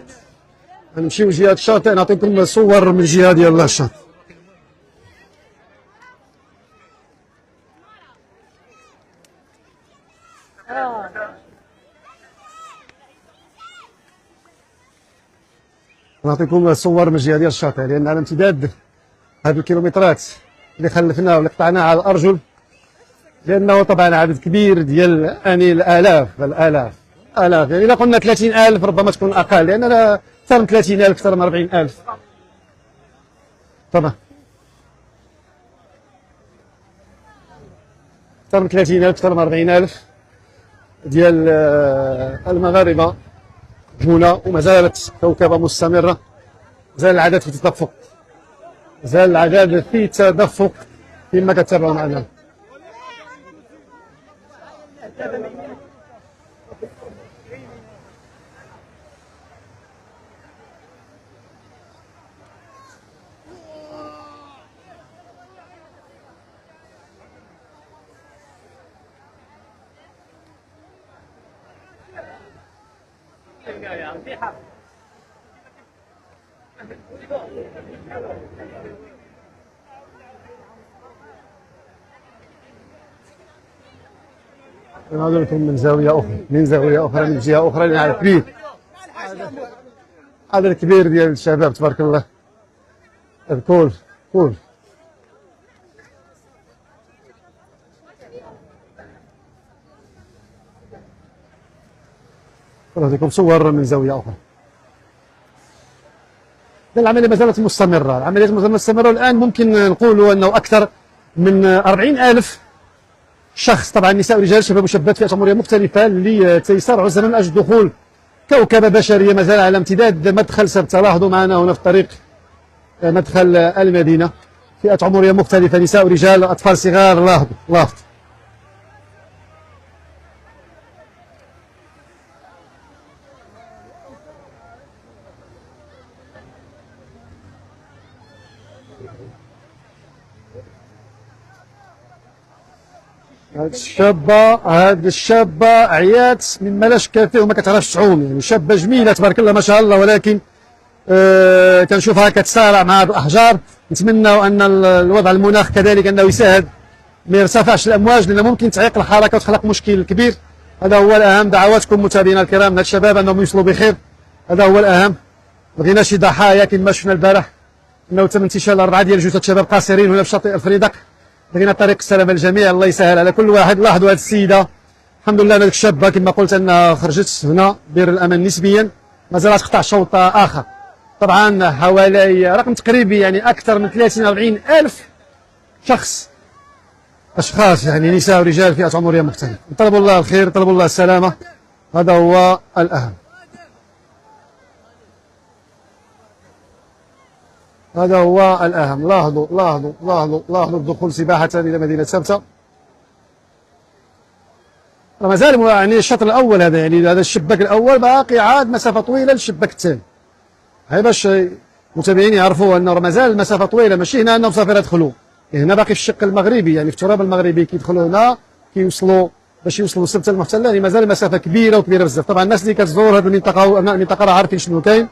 غنمشيو لجهة الشاطئ نعطيكم صور من الجهة ديال الشاطئ. نعطيكم صور من الجهة ديال الشاطئ، لأن على امتداد هذه الكيلومترات اللي خلفناها واللي قطعناها على الأرجل، لأنه طبعا عدد كبير ديال يعني الآلاف يعني إذا قلنا 30,000 ربما تكون أقل، لأننا أكثر من 30,000 أكثر من 40,000 طبعا، أكثر من 30,000 أكثر من 40,000 ديال المغاربة هنا، وما زالت كوكبة مستمرة. زال العدد في تدفق، زال العدد في تدفق كما كتابعوا معنا. نعود لكم من زاوية أخرى، من جهة أخرى، لأن عدد كبير ديال الشباب تبارك الله. الكل نعطيكم صور من زاوية أخرى. العملية ما زالت مستمرة، العمليات مستمرة. الآن ممكن نقولوا أنه أكثر من 40,000 شخص، طبعا نساء ورجال، شباب وشابات، فئات عمرية مختلفة، اللي تيسارعوا الزمن من أجل دخول كوكبة بشرية ما زال على امتداد مدخل سبته. لاحظوا معنا هنا في الطريق مدخل المدينة، فئات عمرية مختلفة، نساء ورجال، أطفال صغار. لاحظوا هاد الشابة عيات من ملاش كافيه وما كتعرفش تعوم، يعني شابة جميلة تبارك الله ما شاء الله، ولكن كنشوفها كتسارع مع الأحجار. نتمنى أن الوضع المناخ كذلك أنه يساعد ما يرتفعش الأمواج، لأن ممكن تعيق الحركة وتخلق مشكل كبير. هذا هو الأهم. دعواتكم متابعينا الكرام هاد الشباب أنهم يوصلوا بخير، هذا هو الأهم. بغينا شي ضحايا كما شفنا البارح، أنه تم انتشال 4 ديال جثث شباب قاصرين هنا في شاطئ الفريدق. بغينا طريق السلامة للجميع، الله يسهل على كل واحد. لاحظوا هذه السيدة، الحمد لله هذيك الشابة كما قلت أنها خرجت هنا بير الأمان نسبيا، مازال تقطع شوط آخر. طبعا حوالي رقم تقريبي، يعني أكثر من 30 40 ألف شخص، أشخاص يعني نساء ورجال فئات عمرية مختلفة، طلبوا الله الخير، طلبوا الله السلامة، هذا هو الأهم. هذا هو الأهم. لاحظوا دخول سباحة إلى مدينة سبتة. ما زال يعني الشطر الأول هذا، يعني هذا الشباك الأول باقي عاد مسافة طويلة للشباك الثاني. هاي باش المتابعين يعرفوا أنه ما زال المسافة طويلة، ماشي هنا أنهم صافي يدخلوا، هنا باقي في الشق المغربي، يعني في التراب المغربي كيدخلوا هنا كيوصلوا باش يوصلوا لسبتة المحتلة، يعني مازال المسافة كبيرة وكبيرة بزاف. طبعا الناس اللي كتزور هذه المنطقة وأبناء المنطقة راه عارفين شنو كاين.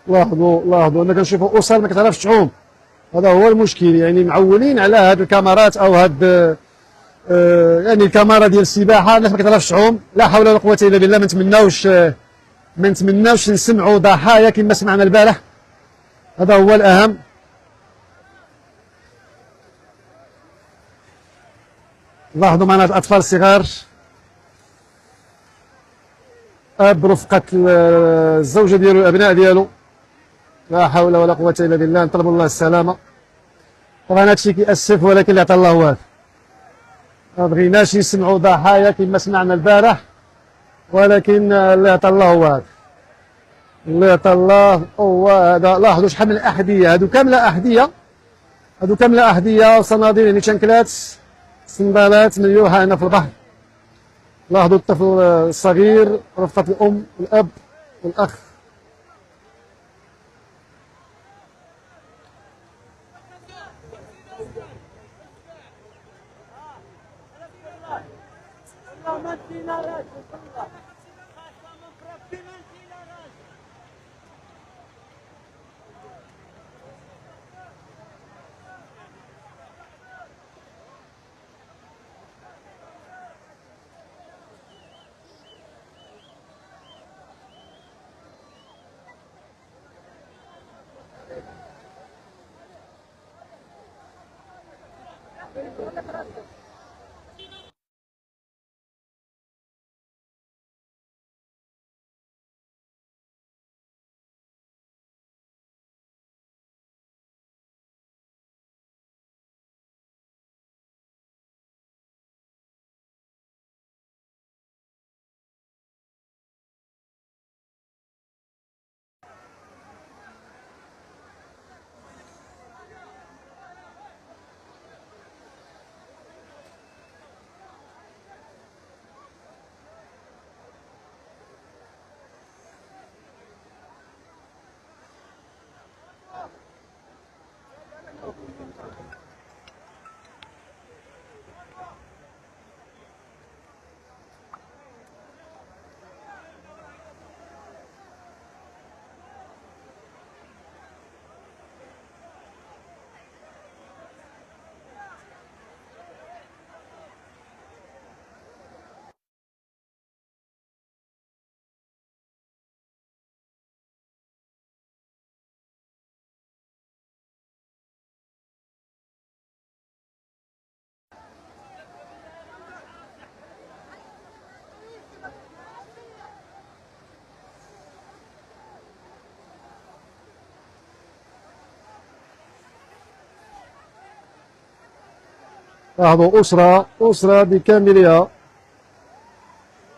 لاحظوا أنا كنشوفوا أسر ما كتعرفش تعوم، هذا هو المشكل. يعني معولين على هاد الكاميرات أو هاد يعني الكاميرا ديال السباحة، الناس ما كتعرفش تعوم. لا حول ولا قوة إلا بالله. ما نتمناوش نسمعوا ضحايا كما سمعنا البارح، هذا هو الأهم. لاحظوا معنا الأطفال الصغار، أب رفقة الزوجة ديالو الأبناء ديالو، لا حول ولا قوة إلا بالله، نطلب الله السلامة. طبعا هادشي كيأسف، ولكن اللي عطا الله واد. ما بغيناش نسمعوا ضحايا كما سمعنا البارح، ولكن اللي عطا الله واد، اللي عطا الله هو هذا. لاحظوا شحال من الأحذية، هادو كاملة أحذية وصناديل، يعني شنكلات صندالات مليوحة هنا في البحر. لاحظوا الطفل الصغير، رفقة الأم والأب والأخ. لاحظوا أسرة بكاملها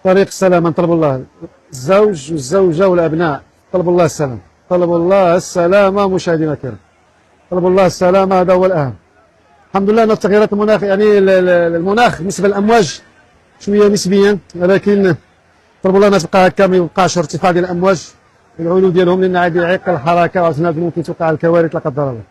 طريق السلامة، نطلب الله الزوج والزوجة والأبناء، طلب الله السلامة، طلب الله السلامة. مشاهدينا الكرام، طلب الله السلامة، هذا هو الأهم. الحمد لله أن التغييرات المناخ، يعني المناخ بالنسبة للأمواج شوية نسبيا، ولكن طلب الله ما تبقى هكا، ما يبقاش ارتفاع ديال الأمواج والعلو ديالهم، لأن عاد يعيق الحركة وعندنا ممكن توقع الكوارث لا قدر الله.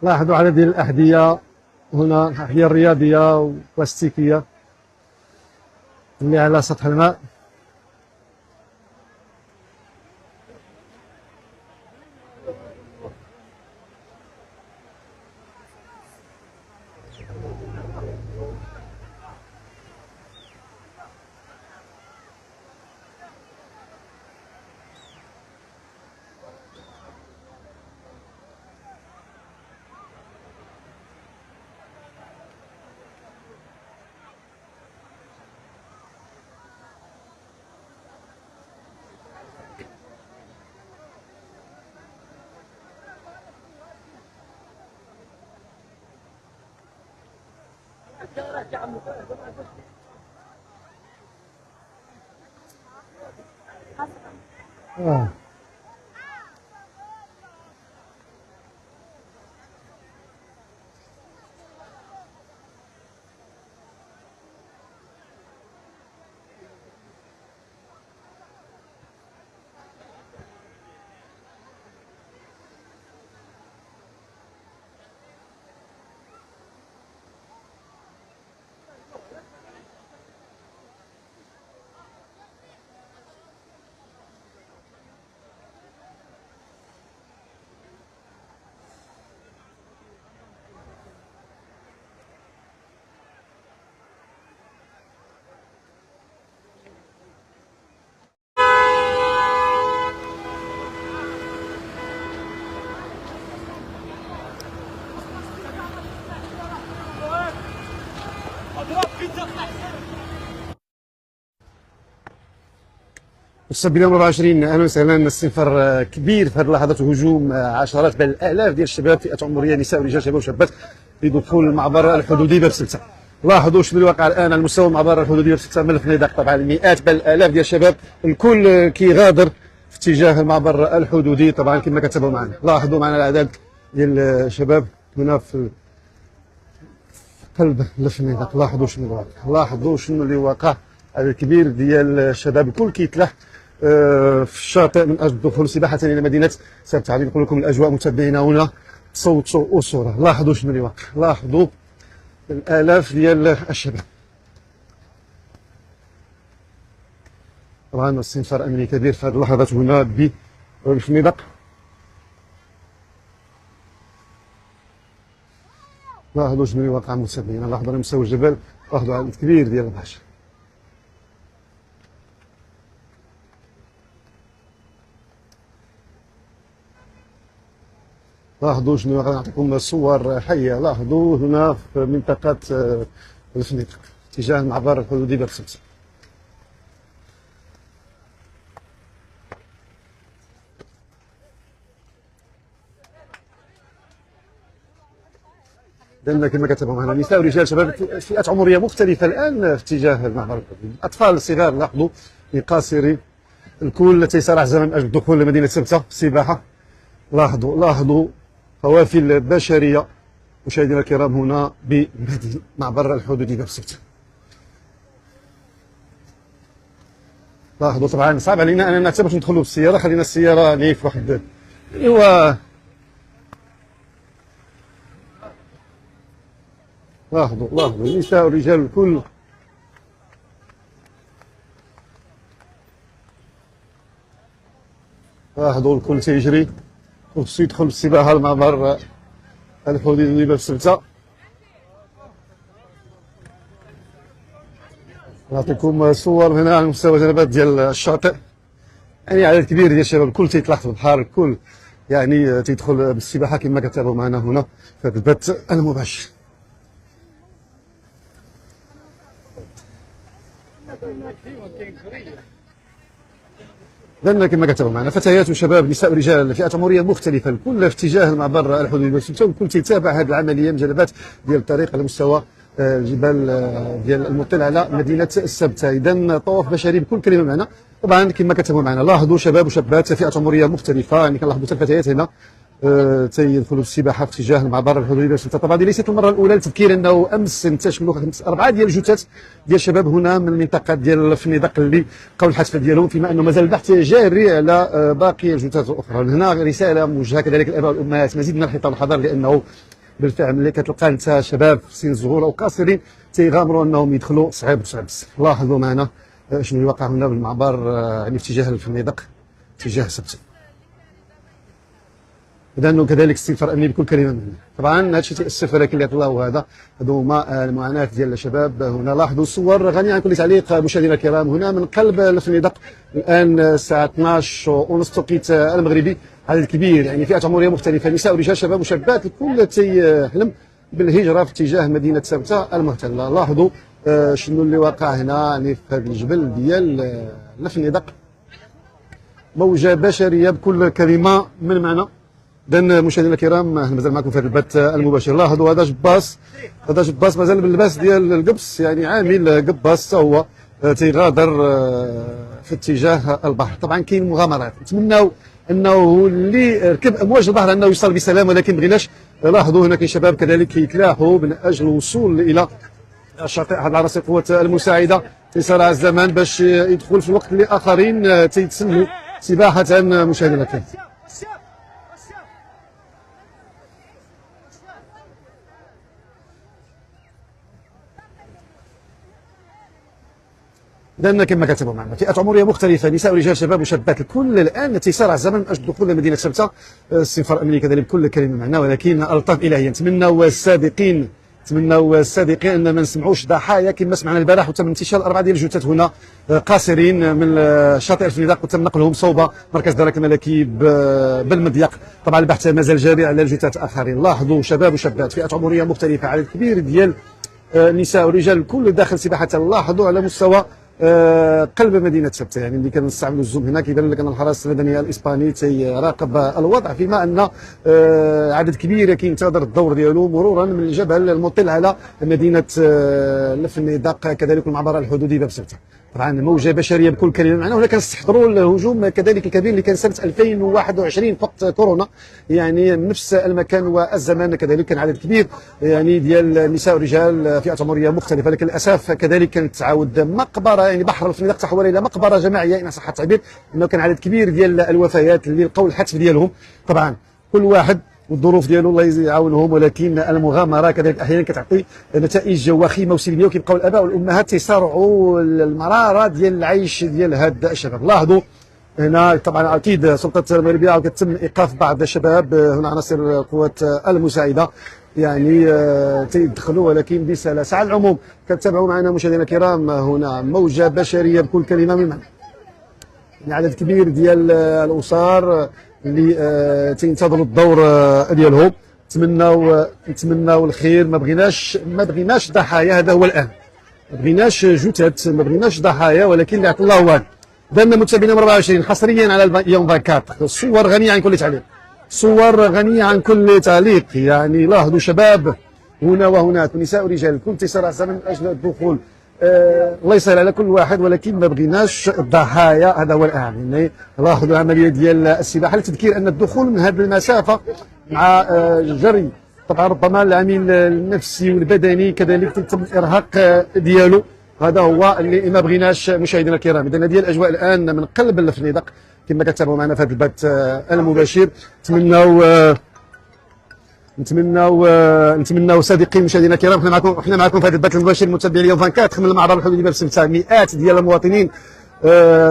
لاحظوا على ديال الأحذية هنا، أحذية رياضية وبلاستيكية اللي على سطح الماء. آه. الشاب اليوم 24 اهلا وسهلا. السفر كبير في هذه اللحظات، هجوم عشرات بل الالاف ديال الشباب، فئات عمريه، نساء ورجال، شباب وشابات، لدخول المعبر الحدودي باب سلسة. لاحظوا شنو اللي واقع الان على مستوى المعبر الحدودي باب سلسة من الفنيدق. طبعا المئات بل الالاف ديال الشباب، الكل كيغادر في اتجاه المعبر الحدودي طبعا كما كتبوا معنا. لاحظوا معنا الاعداد ديال الشباب هنا في قلب الفنيدق. لاحظوا شنو اللي واقع، لاحظوا شنو اللي واقع. عدد كبير ديال الشباب الكل كيتلاح في الشاطئ من اجل الدخول السباحه الى مدينه سبته. نقول لكم الاجواء متبعينا هنا صوت وصوره. لاحظوا شنو اللي واقع، لاحظوا الالاف ديال الشباب. طبعا استنفار امني كبير في هذه اللحظات هنا بالفنيدق. لاحظوا شنو اللي واقع متابعينا. لاحظوا على مستوى الجبل، لاحظوا عدد كبير ديال البشر. لاحظوا شنو نعطيكم صور حيه. لاحظوا هنا في منطقه الفنيدق اتجاه المعبر الحدودي باب سلسة. لان كما كتبوا معنا نساء ورجال شباب، فئات عمريه مختلفه الان في اتجاه المعبر الحدودي. الاطفال الصغار لاحظوا قاصرين، الكل تيصارع الزمن من اجل الدخول لمدينه سبته السباحه. لاحظوا قوافل بشريه مشاهدينا الكرام هنا بمعبر الحدودي باب سبته. لاحظوا طبعا صعب علينا اننا حتى باش ندخلوا بالسياره، خلينا السياره اللي في واحد ايوا. لاحظوا النساء والرجال الكل. لاحظوا الكل تيجري وخصو يدخل بالسباحه المعبر الحدودي باب سلسة. نعطيكم صور هنا على مستوى جنبات ديال الشاطئ. يعني عدد كبير ديال الشباب الكل تيتلاح في البحر، الكل يعني تيدخل بالسباحه كما كتابعوا معنا هنا في هذا البث المباشر. لان كما كتبوا معنا فتيات وشباب، نساء ورجال، فئات عمريه مختلفه، الكل في اتجاه المعبر الحدودي باب سلسة، والكل تيتابع هذه العمليه من جلبات ديال الطريق على مستوى الجبال ديال المطل على مدينه السبته. اذا طواف بشري بكل كلمه معنا. طبعا كما كتبوا معنا لاحظوا شباب وشابات، فئات عمريه مختلفه، يعني كنلاحظوا حتى الفتيات هنا تيدخلوا السباحه في اتجاه المعبر الحدودي باش طبعا هذه ليست المره الاولى لتذكير انه امس انتشلوا 4 ديال الجثث ديال شباب هنا من المنطقه ديال الفنيدق اللي بقاو الحتف ديالهم، فيما انه مازال البحث جاري على باقي الجثث الاخرى. هنا رساله موجهه كذلك للاباء والامهات، مزيد من الحيطه والحذر، لانه بالفعل ملي كتلقى انت شباب في سن صغور او قاصرين تيغامروا انهم يدخلوا صعيب. لاحظوا معنا شنو اللي وقع هنا بالمعبر يعني في اتجاه الفنيدق اتجاه سبت. لانه كذلك استنفار امني بكل كلمه منه. طبعا هذا الشيء تاسف، ولكن اللي طلعوا هذا هما المعاناه ديال الشباب هنا. لاحظوا الصور غنيه عن كل تعليق مشاهدينا الكرام هنا من قلب الفنيدق. الان الساعه 12 ونص توقيت المغربي، عدد كبير يعني فئات عمريه مختلفه، نساء ورجال شباب وشابات، الكل تيحلم بالهجره في اتجاه مدينه سبته المحتله. لاحظوا شنو اللي واقع هنا يعني في هذا الجبل ديال الفنيدق، موجه بشريه بكل كلمه من معنى. اذا مشاهدينا الكرام احنا مازال معكم في هذا البث المباشر. لاحظوا هذا جباس مازال باللباس ديال القبص، يعني عامل قباص هو تيغادر في اتجاه البحر. طبعا كاين مغامرات، نتمناو انه اللي ركب امواج البحر انه يوصل بسلام، ولكن ما بغيناش. لاحظوا هنا كاين شباب كذلك كيتلاحوا من اجل الوصول الى الشاطئ. احد عناصر القوات المساعده تيصارع الزمان باش يدخل في الوقت اللي اخرين تيتسنوا سباحه. مشاهدينا الكرام لان كما كتبوا معنا فئات عمريه مختلفه، نساء ورجال شباب وشابات، الكل الان تيسارع الزمن من اجل الدخول لمدينه سبته. استنفار امني كذلك بكل كلمه معنا، ولكن الطاف الهيه. نتمنوا السابقين ان ما نسمعوش ضحايا كما سمعنا البارح، وتم انتشال 4 ديال الجثث هنا قاصرين من شاطئ الفنيدق، وتم نقلهم صوب مركز درك الملكي بالمضيق. طبعا البحث مازال جاري على الجثث الاخرين. لاحظوا شباب وشابات، فئات عمريه مختلفه، عدد كبير ديال نساء ورجال، الكل داخل سباحه. لاحظوا على مستوى قلب مدينه سبته، يعني اللي كنستعملوا الزوم هنا كيبان لك ان الحرس المدني الاسباني تيراقب الوضع، فيما ان عدد كبير كينتظر الدور ديالو مرورا من الجبل المطل على مدينه الفنيدق، كذلك المعبر الحدودي باب سبته. طبعا موجه بشريه بكل كلمه معناه. هنا كنستحضروا الهجوم كذلك الكبير اللي كان سنه 2021 وقت كورونا، يعني نفس المكان والزمان، كذلك كان عدد كبير يعني ديال النساء ورجال فئات عمريه مختلفه، لكن للاسف كذلك كانت تعاود مقبره، يعني بحر الفنيدق تحول الى مقبره جماعيه ان صح التعبير، انه كان عدد كبير ديال الوفيات اللي لقوا الحتف ديالهم. طبعا كل واحد والظروف ديالو الله يعاونهم، ولكن المغامره كذلك احيانا كتعطي نتائج وخيمه وسلبيه، وكيبقاو الاباء والامهات تيصارعوا المراره ديال العيش ديال هاد الشباب. لاحظوا هنا طبعا اكيد السلطات المغربيه كتم ايقاف بعض الشباب هنا عناصر القوات المساعده، يعني تيدخلوا ولكن بسلاسه. على العموم كتابعوا معنا مشاهدينا الكرام هنا موجه بشريه بكل كلمه من معنى، يعني عدد كبير ديال الاسر اللي تينتظروا الدور ديالهم. نتمناو الخير، ما بغيناش ضحايا، هذا هو الان، ما بغيناش جثث، ما بغيناش ضحايا، ولكن اللي عطى الله واد. دارنا متابعينا 24 حصريا على يوم 24، الصور غنيه عن كل تعليق، صور غنيه عن كل تعليق. يعني لاحظوا شباب هنا وهناك ونساء ورجال، الكل تيصارع الزمن من اجل الدخول. الله يسهل على كل واحد، ولكن ما بغيناش الضحايا، هذا هو الاهم. يعني لاحظوا العمليه ديال السباحه لتذكير ان الدخول من هذه المسافه مع جري طبعا ربما العامل النفسي والبدني كذلك تم الارهاق ديالو، هذا هو اللي ما بغيناش. مشاهدينا الكرام اذا هذه الاجواء الان من قلب الفنيدق كما كتابعوا معنا في هذا البث المباشر. نتمناو صادقين مشاهدينا الكرام، احنا معكم في هذا البث المباشر متابعين اليوم 24 من المعبر الحدودي باب سمسار. مئات ديال المواطنين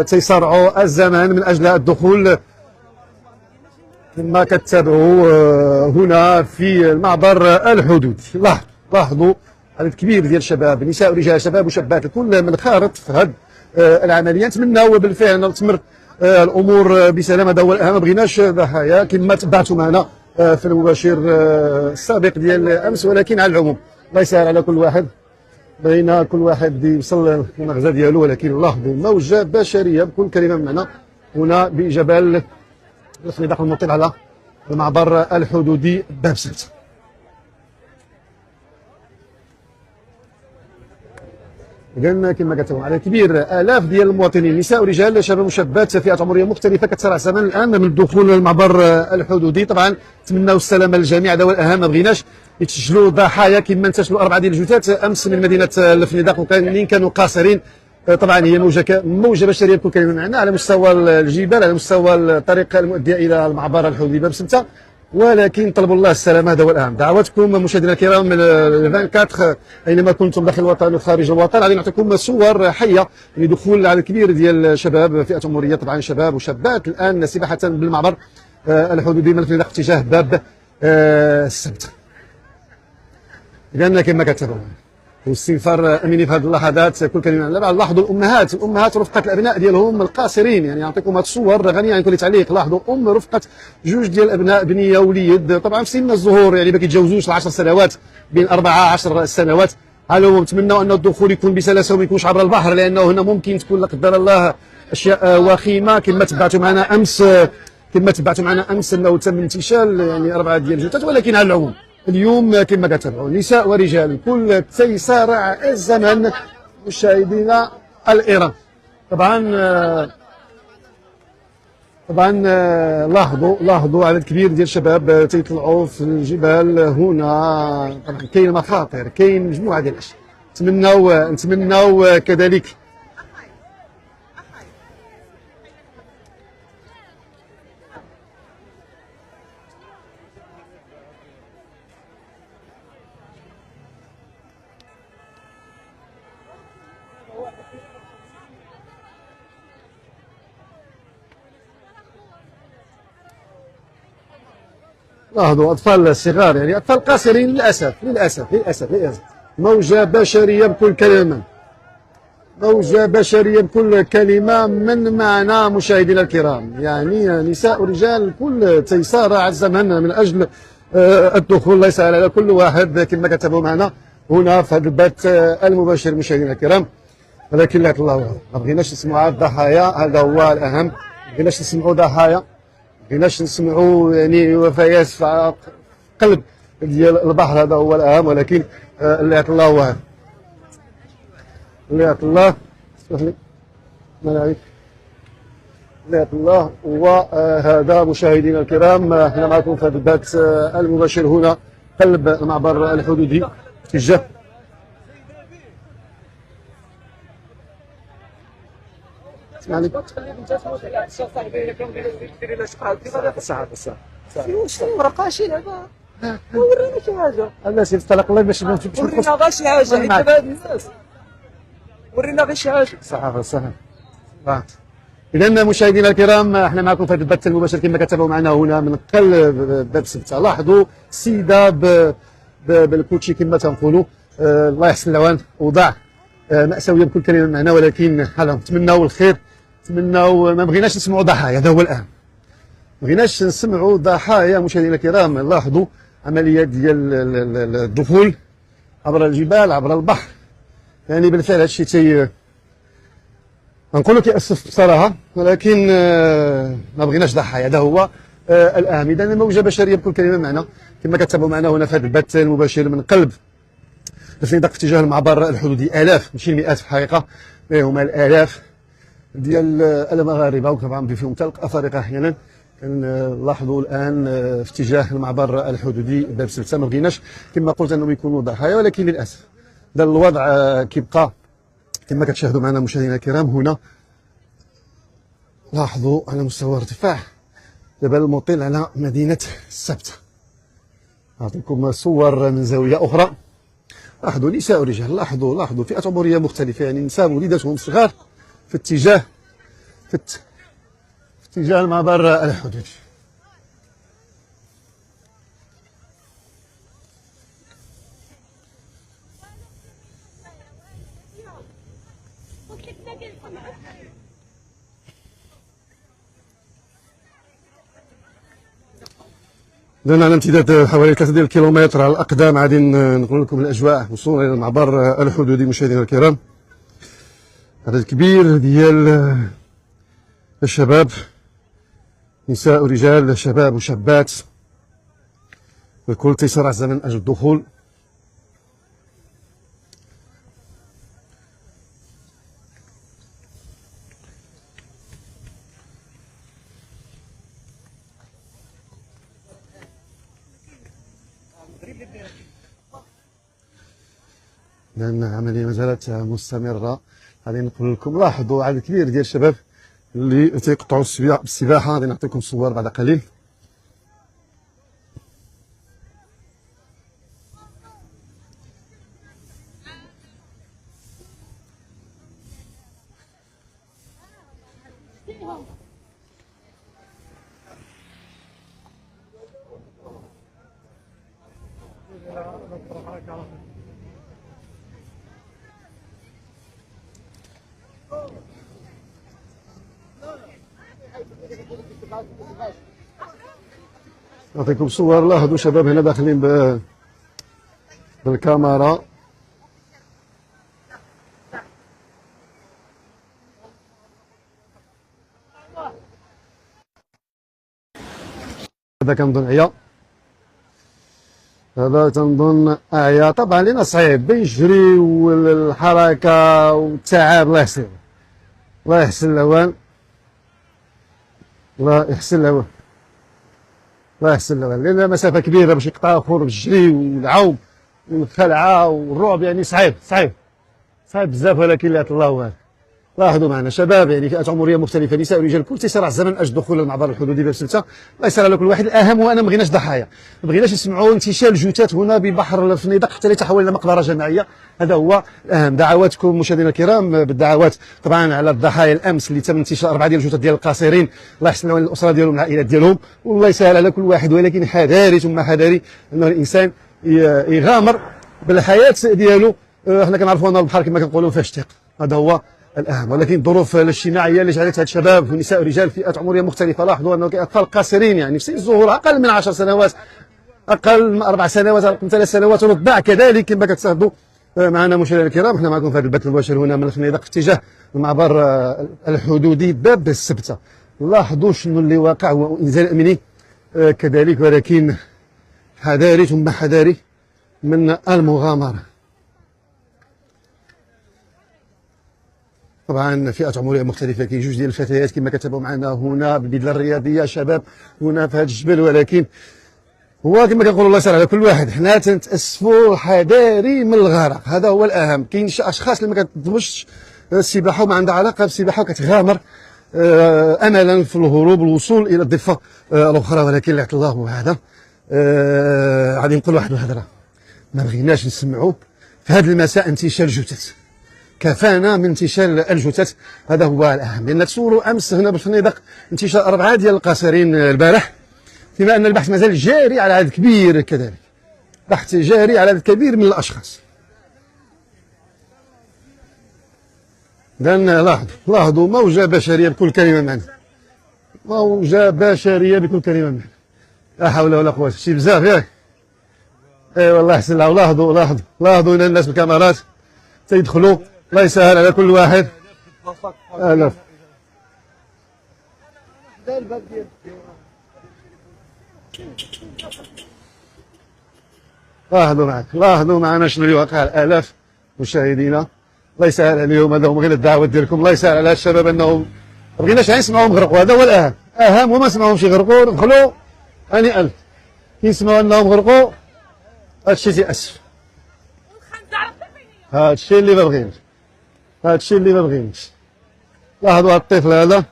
تيصارعوا الزمان من اجل الدخول كما كتابعوا هنا في المعبر الحدودي. لاحظوا عدد كبير ديال الشباب، نساء ورجال، شباب وشابات، الكل منخرط في هذه العمليه. نتمناو بالفعل ان تمر الامور بسلامه، هذا هو الاهم، ما بغيناش ضحايا كما تبعتوا معنا في المباشر السابق ديال امس. ولكن على العموم الله يسهل على كل واحد، بغينا كل واحد يوصل للمغزى ديالو. ولكن لاحظوا موجه بشريه بكل كلمه معنا هنا بجبل الفنيدق المطل على المعبر الحدودي باب سبته. قالنا كما كتبوا على كبير الاف ديال المواطنين نساء ورجال شباب وشابات فئات عمريه مختلفه كتسرع الزمن الان من الدخول للمعبر الحدودي. طبعا نتمناو السلامه للجميع، هذا هو الاهم. ما بغيناش يتسجلوا ضحايا كما انتشلوا 4 ديال الجثث امس من مدينه الفنيدق وكاينين كانوا قاصرين. طبعا هي موجه بشريه بكل كلمه معنى على مستوى الجبال، على مستوى الطريق المؤديه الى المعبر الحدودي باب 6، ولكن طلبوا الله السلامه، هذا هو الاهم. دعواتكم مشاهدينا الكرام من 24 اينما كنتم داخل الوطن وخارج الوطن، غادي نعطيكم صور حيه لدخول عدد كبير ديال الشباب فئه عمريه، طبعا شباب وشابات الان سباحه بالمعبر الحدودي من الفنيدق اتجاه باب السبت. لان كما كتبوا واستنفار اميني في هذه اللحظات كل كلمه. لاحظوا الامهات رفقه الابناء ديالهم القاصرين، يعني نعطيكم هذه الصور غنيه عن كل تعليق. لاحظوا رفقه جوج ديال الابناء، بنيه ووليد، طبعا في سن الظهور، يعني ما كيتجاوزوش 10 سنوات، بين 4 10 سنوات. هلو نتمنوا ان الدخول يكون بسلاسه وما يكونش عبر البحر، لانه هنا ممكن تكون لا قدر الله اشياء وخيمه كما تبعتوا معنا امس انه تم انتشال يعني 4 ديال الجثث. ولكن على العموم اليوم كما كتبعوا نساء ورجال كل تيسارع الزمن مشاهدينا الإيران. طبعا لاحظوا عدد كبير ديال الشباب تيطلعوا في الجبال هنا. طبعا كاين مخاطر، كاين مجموعه ديال الاشياء. نتمناو كذلك لاحظوا اطفال الصغار، يعني اطفال قاصرين للاسف موجه بشريه بكل كلمه من معنى مشاهدينا الكرام. يعني نساء ورجال كل تيسارع الزمن من اجل الدخول. الله يسهل على كل واحد كما كتبوا معنا هنا في هذا البث المباشر مشاهدينا الكرام. ولكن لا الله ما بغيناش نسمعوا الضحايا، هذا هو الاهم. ما بغيناش نسمعوا ضحايا، بغيناش نسمعوا يعني وفيات في قلب ديال البحر، هذا هو الاهم. ولكن اللي عطا الله اسمح لي اللي عطا الله. وهذا مشاهدينا الكرام احنا معكم في هذا البث المباشر هنا قلب المعبر الحدودي اتجاه يعني صح شنو رقاشي دابا ورينا شي حاجه. لا سير طلق الله باش ورينا غير شي حاجه حيت دابا هاد الناس ورينا غير شي حاجه. صح. اذا مشاهدينا الكرام احنا معكم في هذا البث المباشر كما كتبوا معنا هنا من قلب باب 6. لاحظوا السيده بالكوتشي كما تنقولوا. الله يحسن العوان، اوضاع مأساويه بكل كلمه معنا. ولكن نتمناو الخير، نتمناو ما بغيناش نسمعوا ضحايا، هذا هو الأهم. ما بغيناش نسمعوا ضحايا مشاهدينا الكرام. لاحظوا عمليات ديال الدخول عبر الجبال عبر البحر، يعني بالفعل هادشي نقولوا كيأسف بصراحه، ولكن ما بغيناش ضحايا، هذا هو الاهم. اذا موجه بشريه بكل كلمه معنا كما كتبوا معنا هنا في هذا البث المباشر من قلب الفنيدق في اتجاه المعبر الحدودي. الاف ماشي المئات في الحقيقه، هما الالاف ديال المغاربه وطبعا فيهم حتى الافارقه احيانا. كنلاحظوا الان في اتجاه المعبر الحدودي باب 6. ما بغيناش كما قلت انهم يكونوا ضحايا، ولكن للاسف هذا الوضع كيبقى كما كتشاهدوا معنا مشاهدينا الكرام هنا. لاحظوا على مستوى ارتفاع جبل المطل على مدينه السبت. اعطيكم صور من زاويه اخرى. لاحظوا نساء ورجال، لاحظوا فئه عمريه مختلفه، يعني نساء وليداتهم صغار في اتجاه المعبر الحدودي. لأن على امتداد حوالي 3 ديال الكيلومتر على الأقدام غادي نقول لكم الأجواء وصولا إلى المعبر الحدودي مشاهدينا الكرام. عدد كبير ديال الشباب، نساء ورجال، شباب وشابات، الكل تيسرع الزمن من أجل الدخول لأن العملية ما زالت مستمرة. غادي نقول لكم لاحظوا عدد كبير ديال الشباب اللي تيقطعوا السباحة. غادي نعطيكم صور بعد قليل. نعطيكم صور. لاحظوا شباب هنا داخلين بالكاميرا. هذا كنظن عيا، هذا تنظن عيا. طبعا لنا صعيب بيجري والحركة والتعب. الله يحسن، الله يحسن العوان، الله يحسن العوان، الله يحسن العوان. لأن مسافة كبيرة باش يقطع اخر بالجري والعوم والخلعة والرعب. يعني صعيب صعيب صعيب بزاف. ولكن لا الله وعلا. لاحظوا معنا شباب يعني فئات عمريه مختلفه، نساء ورجال، كل تيسير الزمن اجل دخول المعبر الحدودي باب سلته. الله يسر على كل واحد. الاهم هو ان ما بغيناش ضحايا، ما بغيناش نسمعوا انتشال الجثث هنا ببحر الفنيدق حتى لا يتحول الى مقبره جماعيه. هذا هو الاهم. دعواتكم مشاهدينا الكرام بالدعوات طبعا على الضحايا الامس اللي تم انتشال 4 ديال الجثث ديال القاصرين. الله يحسن على الاسره ديالهم والعائلات ديالهم، والله يسهل على كل واحد. ولكن حذاري ثم حذاري ان الانسان يغامر بالحياه ديالو. حنا كنعرفوا ان البحر كما كنقولوا فيه شتيق. هذا هو الاهم. ولكن الظروف الاجتماعيه اللي جعلت هاد الشباب ونساء ورجال فئات عمريه مختلفه. لاحظوا انه اطفال قاصرين يعني في سن الظهور اقل من 10 سنوات، اقل من 4 سنوات، اقل من 3 سنوات، رضع كذلك كما كتشاهدوا معنا مشاهدينا الكرام. احنا معكم في هذا البث المباشر هنا من الخنيدق في اتجاه المعبر الحدودي باب السبته. لاحظوا شنو اللي واقع، هو انزال امني كذلك، ولكن حذاري ثم حذاري من المغامره. طبعا فئات عمريه مختلفه. كاين 2 ديال الفتيات كما كتبوا معنا هنا بالبدله الرياضيه، شباب هنا في هذا الجبل. ولكن هو كما كنقولوا الله يسر على كل واحد. حنا تنتاسفوا حذاري من الغرق، هذا هو الاهم. كاين اشخاص اللي ما كتطبش السباحه وما عندها علاقه بالسباحه وكتغامر املا في الهروب والوصول الى الضفه الاخرى. ولكن لا الله هذا. غادي نقول واحد الهضره، ما بغيناش نسمعوا في هذا المساء انتشال جثث. كفانا من انتشال الجثث، هذا هو الاهم. لان تسولوا امس هنا بالفنيدق انتشال 4 ديال القاصرين البارح، فيما ان البحث مازال جاري على عدد كبير كذلك. بحث جاري على عدد كبير من الاشخاص. لان لاحظوا موجه بشريه بكل كلمه معنى، موجه بشريه بكل كلمه معنى. لا حول ولا قوه. شي بزاف ياك. اي والله يحسن. لاحظوا ان الناس بالكاميرات تيدخلوا. الله يسهل على كل واحد. الاف لاحظوا معنا شنو اللي واقع. الاف مشاهدينا الله يسهل عليهم. هذا هما غير الدعوات ديالكم. الله يسهل على الشباب انهم ما بغيناش نسمعوهم غرقوا. هذا هو الاهم. اهم وما سمعوهمش يغرقوا دخلوا هنيئا. كي نسمعوا انهم غرقوا هادشي تيأسف. هادشي اللي ما بغيناش، هادشي اللي ما بغيناش. لاحظوا هاد الطفل هذا،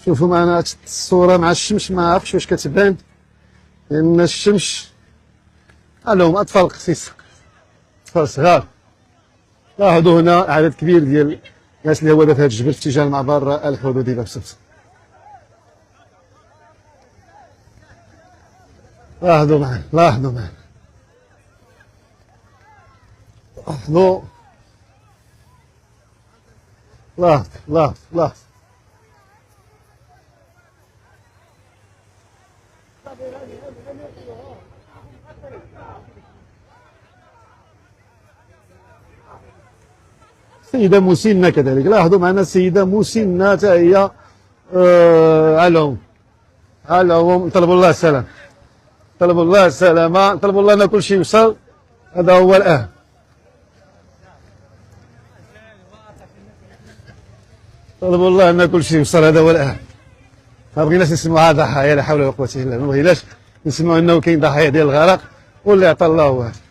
شوفوا معنا الصورة مع الشمس، ما عرفتش واش كتبان لأن الشمس. هما أطفال قصيص، أطفال صغار. لاحظوا هنا عدد كبير ديال الناس اللي هو في هاد الجبل في اتجاه المعبر الحدودي باب سبت. لاحظوا معنا لاحظوا. سيدة مسنة كذلك. لاحظوا معنا السيدة مسنة حتى هي. علهم طلبوا الله السلام، طلبوا الله السلامة، طلبوا الله أن كل شيء يوصل. هذا هو الأهم. طلبوا الله أن كل شيء يوصل، هذا هو الأهم. ما بغيناش نسمعوا ضحايا، لا حول ولا قوة إلا بالله. ما بغيناش نسمعوا أنه كاين ضحايا ديال الغرق. واللي عطى الله واحد.